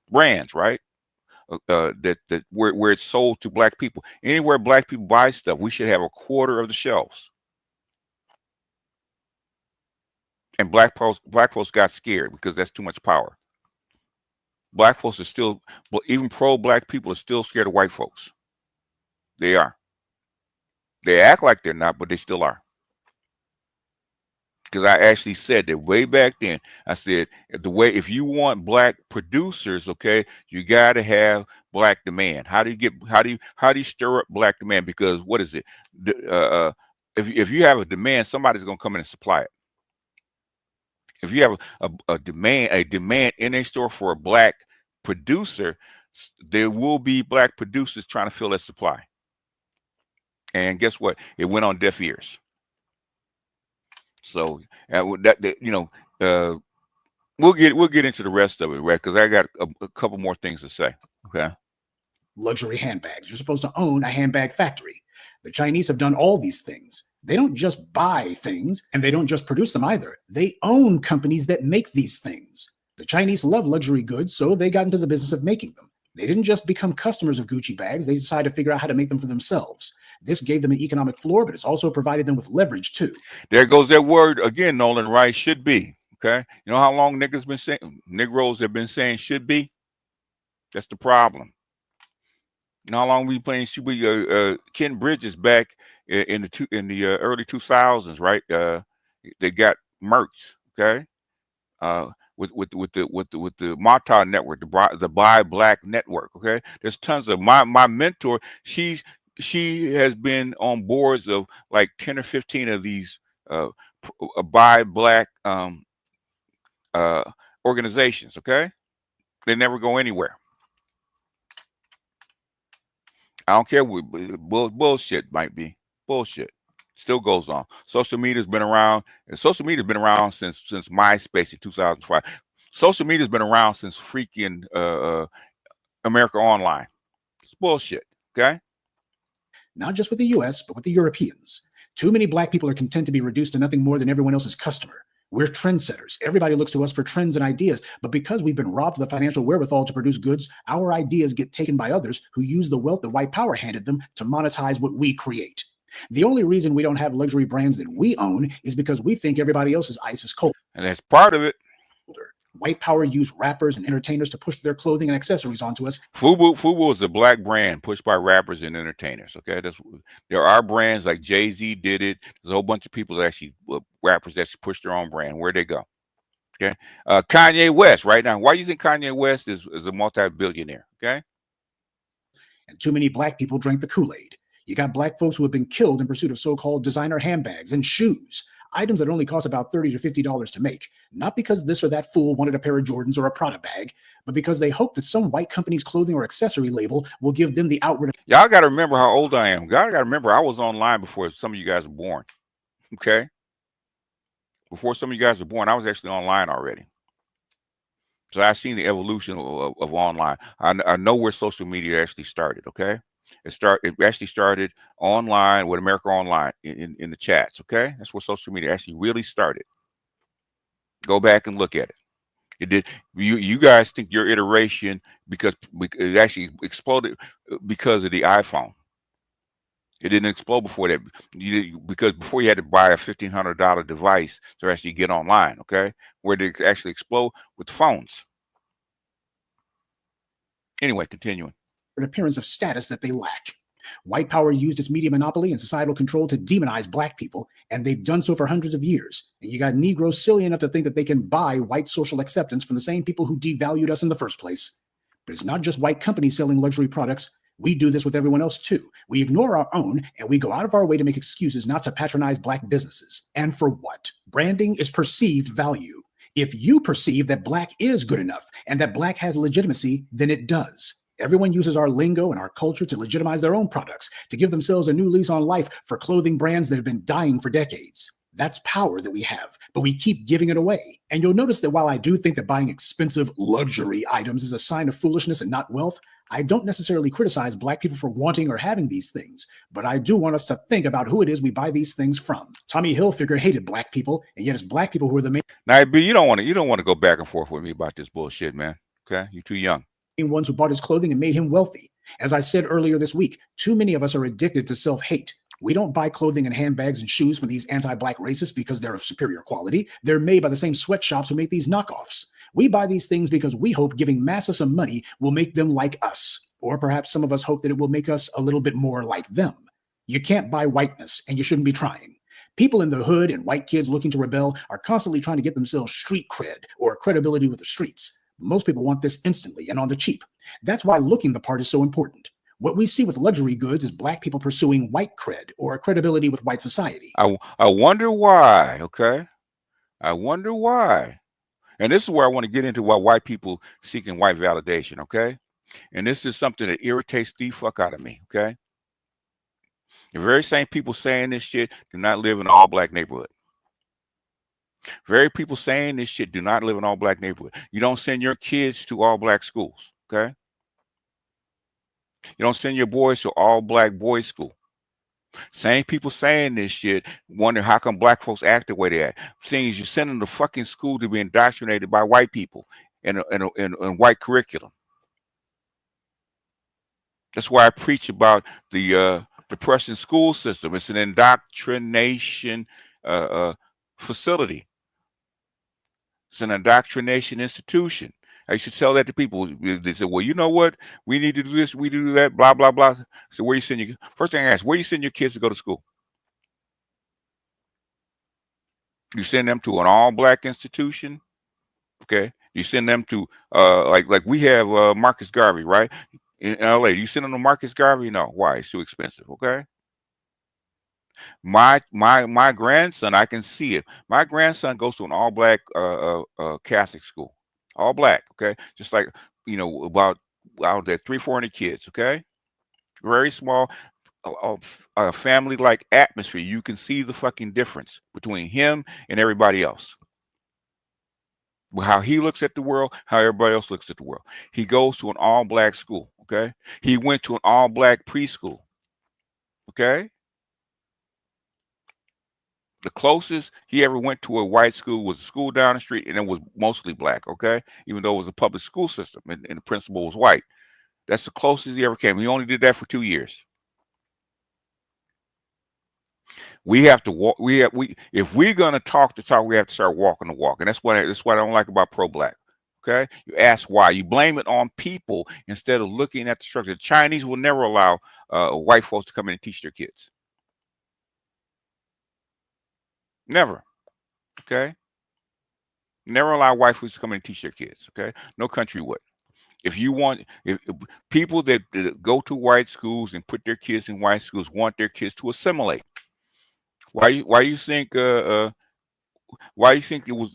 brands, right? That where it's sold to black people. Anywhere black people buy stuff, we should have a quarter of the shelves. And black folks got scared because that's too much power. Black folks are still, even pro-black people are still scared of white folks. They are. They act like they're not, but they still are. Because I actually said that way back then. I said if you want black producers, okay, you got to have black demand. How do you stir up black demand? Because what is it? If you have a demand, somebody's gonna come in and supply it. If you have a demand in a store for a black producer, there will be black producers trying to fill that supply. And guess what? It went on deaf ears. So we'll get into the rest of it, right? Because I got a couple more things to say. Okay. Luxury handbags. You're supposed to own a handbag factory. The Chinese have done all these things. They don't just buy things, and they don't just produce them either. They own companies that make these things. The Chinese love luxury goods, so they got into the business of making them. They didn't just become customers of Gucci bags, they decided to figure out how to make them for themselves. This gave them an economic floor, but it's also provided them with leverage too. There goes that word again, Nolan, right? Should be. Okay. You know how long Negroes have been saying should be? That's the problem. You know how long we playing should be? Ken Bridges back in the early 2000s, right? They got merch, okay? With the Mata network, the Buy Black network, okay? There's tons of my mentor. She has been on boards of like 10 or 15 of these Buy Black organizations, okay? They never go anywhere. I don't care what bullshit might be. Bullshit still goes on. Social media's been around, and social media's been around since MySpace in 2005. Social media's been around since freaking America Online. It's bullshit. Okay. Not just with the US, but with the Europeans. Too many black people are content to be reduced to nothing more than everyone else's customer. We're trendsetters. Everybody looks to us for trends and ideas, but because we've been robbed of the financial wherewithal to produce goods, our ideas get taken by others who use the wealth that white power handed them to monetize what we create. The only reason we don't have luxury brands that we own is because we think everybody else's ice is cold. And that's part of it. White power used rappers and entertainers to push their clothing and accessories onto us. FUBU is a black brand pushed by rappers and entertainers. Okay, there are brands like Jay-Z did it. There's a whole bunch of people that actually rappers that actually push their own brand. Where'd they go? Okay, Kanye West right now. Why do you think Kanye West is a multi-billionaire? Okay, and too many black people drank the Kool-Aid. You got black folks who have been killed in pursuit of so-called designer handbags and shoes. Items that only cost about $30 to $50 to make, not because this or that fool wanted a pair of Jordans or a Prada bag, but because they hope that some white company's clothing or accessory label will give them the outward. Y'all got to remember how old I am. Y'all got to remember I was online before some of you guys were born. Okay? Before some of you guys were born, I was actually online already. So I've seen the evolution of online. I know where social media actually started, okay? It actually started online with America Online in the chats, okay? That's where social media actually really started. Go back and look at it. It did. You guys think your iteration because it actually exploded because of the iPhone. It didn't explode before that. Because before you had to buy a $1,500 device to actually get online, okay? Where did it actually explode? With phones. Anyway, continuing. An appearance of status that they lack. White power used its media monopoly and societal control to demonize black people, and they've done so for hundreds of years. And you got Negroes silly enough to think that they can buy white social acceptance from the same people who devalued us in the first place. But it's not just white companies selling luxury products. We do this with everyone else too. We ignore our own, and we go out of our way to make excuses not to patronize black businesses. And for what? Branding is perceived value. If you perceive that black is good enough and that black has legitimacy, then it does. Everyone uses our lingo and our culture to legitimize their own products, to give themselves a new lease on life for clothing brands that have been dying for decades. That's power that we have, but we keep giving it away. And you'll notice that while I do think that buying expensive luxury items is a sign of foolishness and not wealth, I don't necessarily criticize black people for wanting or having these things, but I do want us to think about who it is we buy these things from. Tommy Hilfiger hated black people, and yet it's black people who are the main. Now, B, you don't want to go back and forth with me about this bullshit, man. Okay, you're too young. Ones who bought his clothing and made him wealthy. As I said earlier this week, too many of us are addicted to self-hate. We don't buy clothing and handbags and shoes from these anti-black racists because they're of superior quality. They're made by the same sweatshops who make these knockoffs. We buy these things because we hope giving masses some money will make them like us. Or perhaps some of us hope that it will make us a little bit more like them. You can't buy whiteness, and you shouldn't be trying. People in the hood and white kids looking to rebel are constantly trying to get themselves street cred or credibility with the streets. Most people want this instantly and on the cheap. That's why looking the part is so important. What we see with luxury goods is black people pursuing white cred or credibility with white society. I wonder why, okay? I wonder why. And this is where I want to get into why white people seeking white validation, okay? And this is something that irritates the fuck out of me, okay? The very same people saying this shit do not live in an all-black neighborhood. Very people saying this shit do not live in all black neighborhood. You don't send your kids to all black schools, okay? You don't send your boys to all black boys school. Same people saying this shit wonder how come black folks act the way they act. Seeing you send them to fucking school to be indoctrinated by white people in white curriculum. That's why I preach about the Prussian school system. It's an indoctrination facility. It's an indoctrination institution. I used to tell that to people. They said, well, you know what? We need to do this. We do that, blah, blah, blah. So where you send your, first thing I ask, where you send your kids to go to school? You send them to an all black institution. Okay. You send them to, like we have Marcus Garvey, right? In LA. You send them to Marcus Garvey? No. Why? It's too expensive. Okay. My grandson, I can see it. My grandson goes to an all black Catholic school. All black, okay? Just like, you know, about out there 300-400 kids, okay? Very small, family-like atmosphere. You can see the fucking difference between him and everybody else. How he looks at the world, how everybody else looks at the world. He goes to an all black school, okay? He went to an all black preschool, okay? The closest he ever went to a white school was a school down the street, and it was mostly black, okay? Even though it was a public school system and the principal was white. That's the closest he ever came. He only did that for 2 years. We have to walk. If we're gonna talk the talk, we have to start walking the walk, and that's what I don't like about pro-black. Okay, you ask why. You blame it on people instead of looking at the structure. The Chinese will never allow white folks to come in and teach their kids. Never. Okay. Never allow white folks to come in and teach their kids. Okay. No country would. If you want, if people that go to white schools and put their kids in white schools want their kids to assimilate. Why you think it was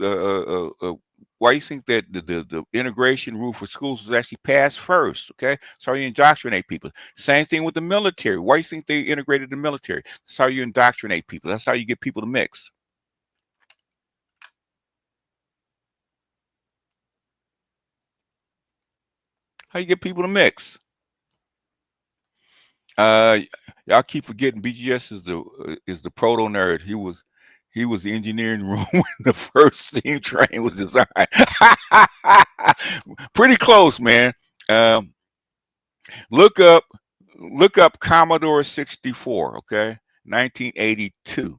why you think that the integration rule for schools was actually passed first? Okay, that's how you indoctrinate people. Same thing with the military. Why you think they integrated the military? That's how you indoctrinate people. That's how you get people to mix. How you get people to mix? Y'all keep forgetting BGS is the proto nerd. He was the engineering room when the first steam train was designed. Pretty close, man. Look up Commodore 64. Okay, 1982.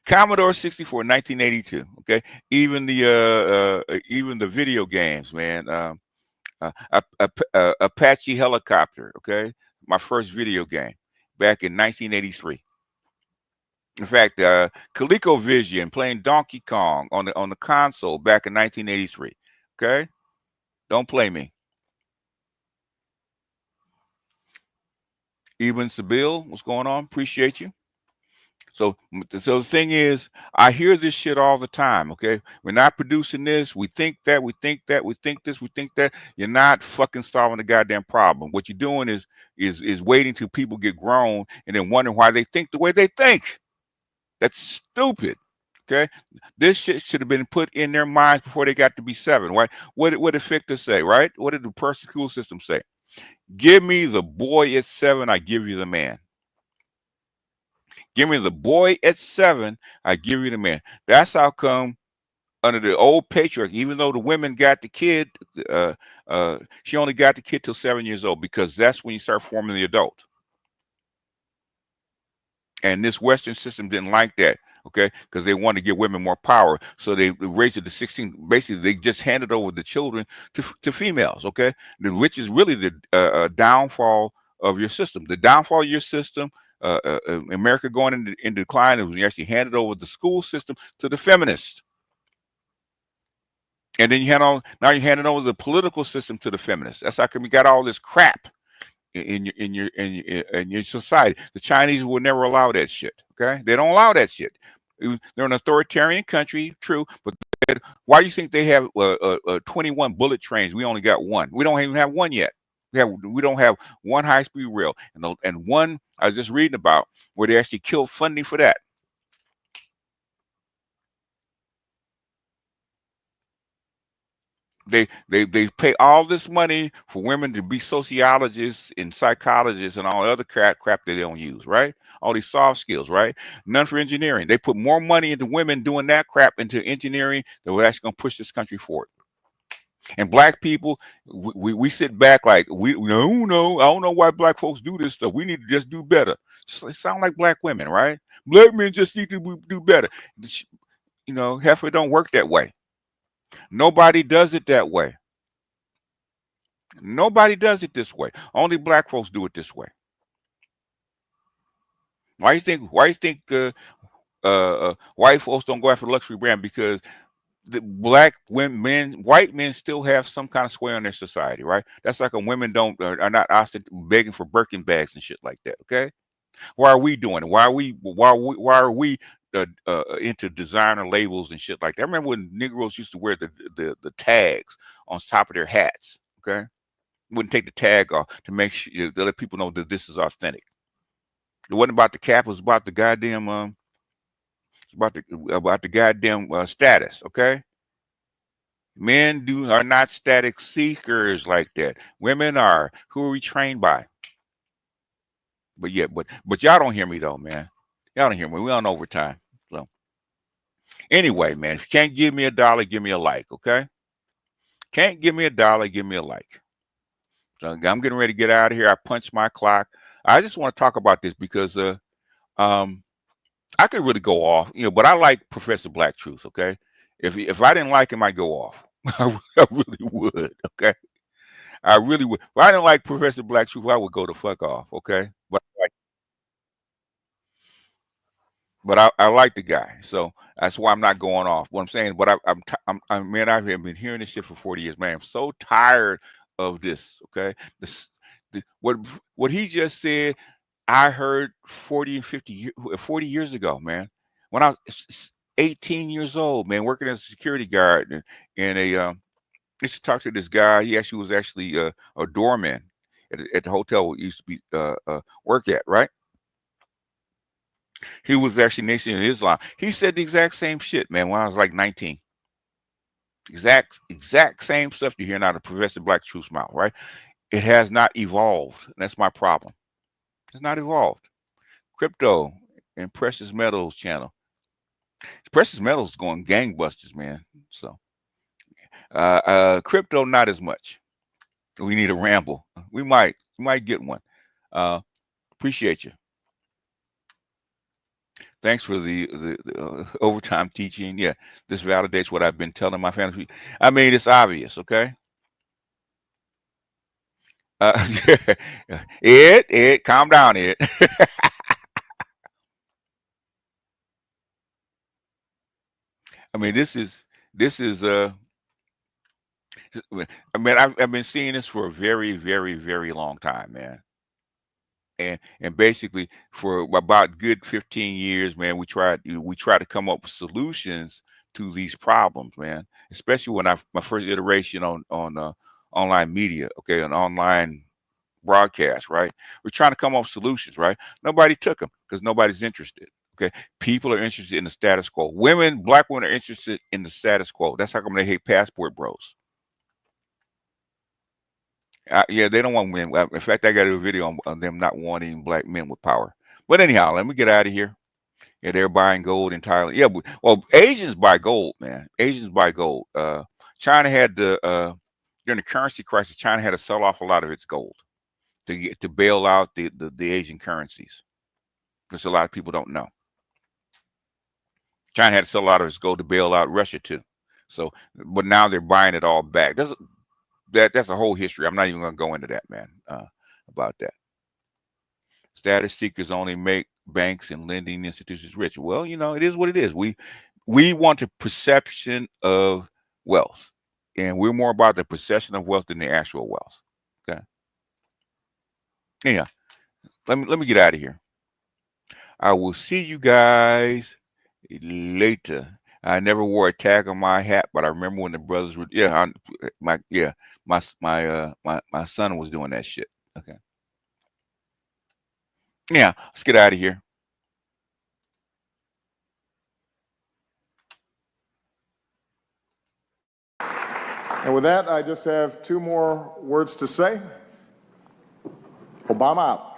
Commodore 64, 1982. Okay, even the video games, man. Apache Helicopter. Okay, my first video game back in 1983. In fact, ColecoVision playing Donkey Kong on the console back in 1983. Okay, don't play me. Eben Sabil, what's going on? Appreciate you. So the thing is, I hear this shit all the time, okay? We're not producing this. We think that, we think that, we think this, we think that. You're not fucking solving the goddamn problem. What you're doing is waiting till people get grown and then wondering why they think the way they think. That's stupid, okay? This shit should have been put in their minds before they got to be 7, right? What did Ficta say, right? What did the Persian school system say? Give me the boy at 7, I give you the man. Give me the boy at 7, I give you the man. That's how come under the old patriarchy, even though the women got the kid, she only got the kid till 7 years old, because that's when you start forming the adult. And this Western system didn't like that, okay? Because they wanted to give women more power. So they raised it to 16. Basically, they just handed over the children to females, okay? Which is really the downfall of your system. The downfall of your system, America going in decline, is when you actually handed over the school system to the feminists. And then now you're handing over the political system to the feminists. That's how come we got all this crap in your society. The Chinese will never allow that shit. Okay, they don't allow that shit. They're an authoritarian country, true, but why do you think they have 21 bullet trains? We only got 1. We don't even have 1 yet. We don't have 1 high-speed rail, and 1 I was just reading about where they actually killed funding for that. They pay all this money for women to be sociologists and psychologists and all the other crap that they don't use, right? All these soft skills, right? None for engineering. They put more money into women doing that crap into engineering that we're actually going to push this country forward. And black people, we sit back like no, I don't know why black folks do this stuff. We need to just do better. Just sound like black women, right? Black men just need to do better. You know, half of it don't work that way. Nobody does it that way. Nobody does it this way. Only black folks do it this way. Why you think white folks don't go after luxury brand? Because the black women, white men still have some kind of sway on their society, right? That's like a women are not begging for Birkin bags and shit like that. Okay, why are we doing it? Why are we into designer labels and shit like that? I remember when Negroes used to wear the tags on top of their hats. Okay, wouldn't take the tag off to make sure to let people know that this is authentic. It wasn't about the cap; it was about the goddamn about the goddamn status. Okay. Men are not static seekers like that. Women are. Who are we trained by? But yeah, but y'all don't hear me though, man. Y'all don't hear me. We on overtime. So anyway, man, if you can't give me $1, give me a like, okay? Can't give me $1, give me a like. So I'm getting ready to get out of here. I punched my clock. I just want to talk about this because I could really go off, you know, but I like Professor Black Truth, okay? If I didn't like him, I'd go off. I really would, okay? I really would. If I didn't like Professor Black Truth, I would go the fuck off, okay? But I like the guy, so that's why I'm not going off. What I'm saying, but man, I've been hearing this shit for 40 years, man. I'm so tired of this, okay? What he just said, I heard 40 and 40 years ago, man. When I was 18 years old, man, working as a security guard in a used to talk to this guy. He was actually a doorman at the hotel we used to be work at, right? He was actually Nation of Islam. He said the exact same shit, man, when I was like 19. Exact same stuff you're hearing out of Professor Black Truth's mouth, right? It has not evolved. That's my problem. It's not evolved. Crypto and precious metals channel. Precious metals is going gangbusters, man. So crypto not as much. We need a ramble. We might get one. Appreciate you. Thanks for the overtime teaching. Yeah, this validates what I've been telling my family. I mean, it's obvious, okay? Ed, calm down, Ed. I mean, this is I mean, I've been seeing this for a very, very, very long time, man. And basically for about good 15 years, man, we try to come up with solutions to these problems, man. Especially when my first iteration on online media, okay, an online broadcast, right? We're trying to come up with solutions, right? Nobody took them because nobody's interested. Okay, people are interested in the status quo. Black women are interested in the status quo. That's how come they hate passport bros. Yeah, they don't want men. In fact, I got a video on them not wanting black men with power. But anyhow, let me get out of here. Yeah, they're buying gold in Thailand. Yeah, well, Asians buy gold, man. Asians buy gold. China had during the currency crisis, China had to sell off a lot of its gold to bail out the Asian currencies, because a lot of people don't know. China had to sell a lot of its gold to bail out Russia too. So, but now they're buying it all back. That's a whole history. I'm not even going to go into that, man, about that. Status seekers only make banks and lending institutions rich. Well, you know, it is what it is. We want a perception of wealth, and we're more about the perception of wealth than the actual wealth. Okay. Yeah. Let me get out of here. I will see you guys later. I never wore a tag on my hat, but I remember when the brothers were my son was doing that shit. Okay. Yeah, let's get out of here. And with that, I just have two more words to say. Obama out.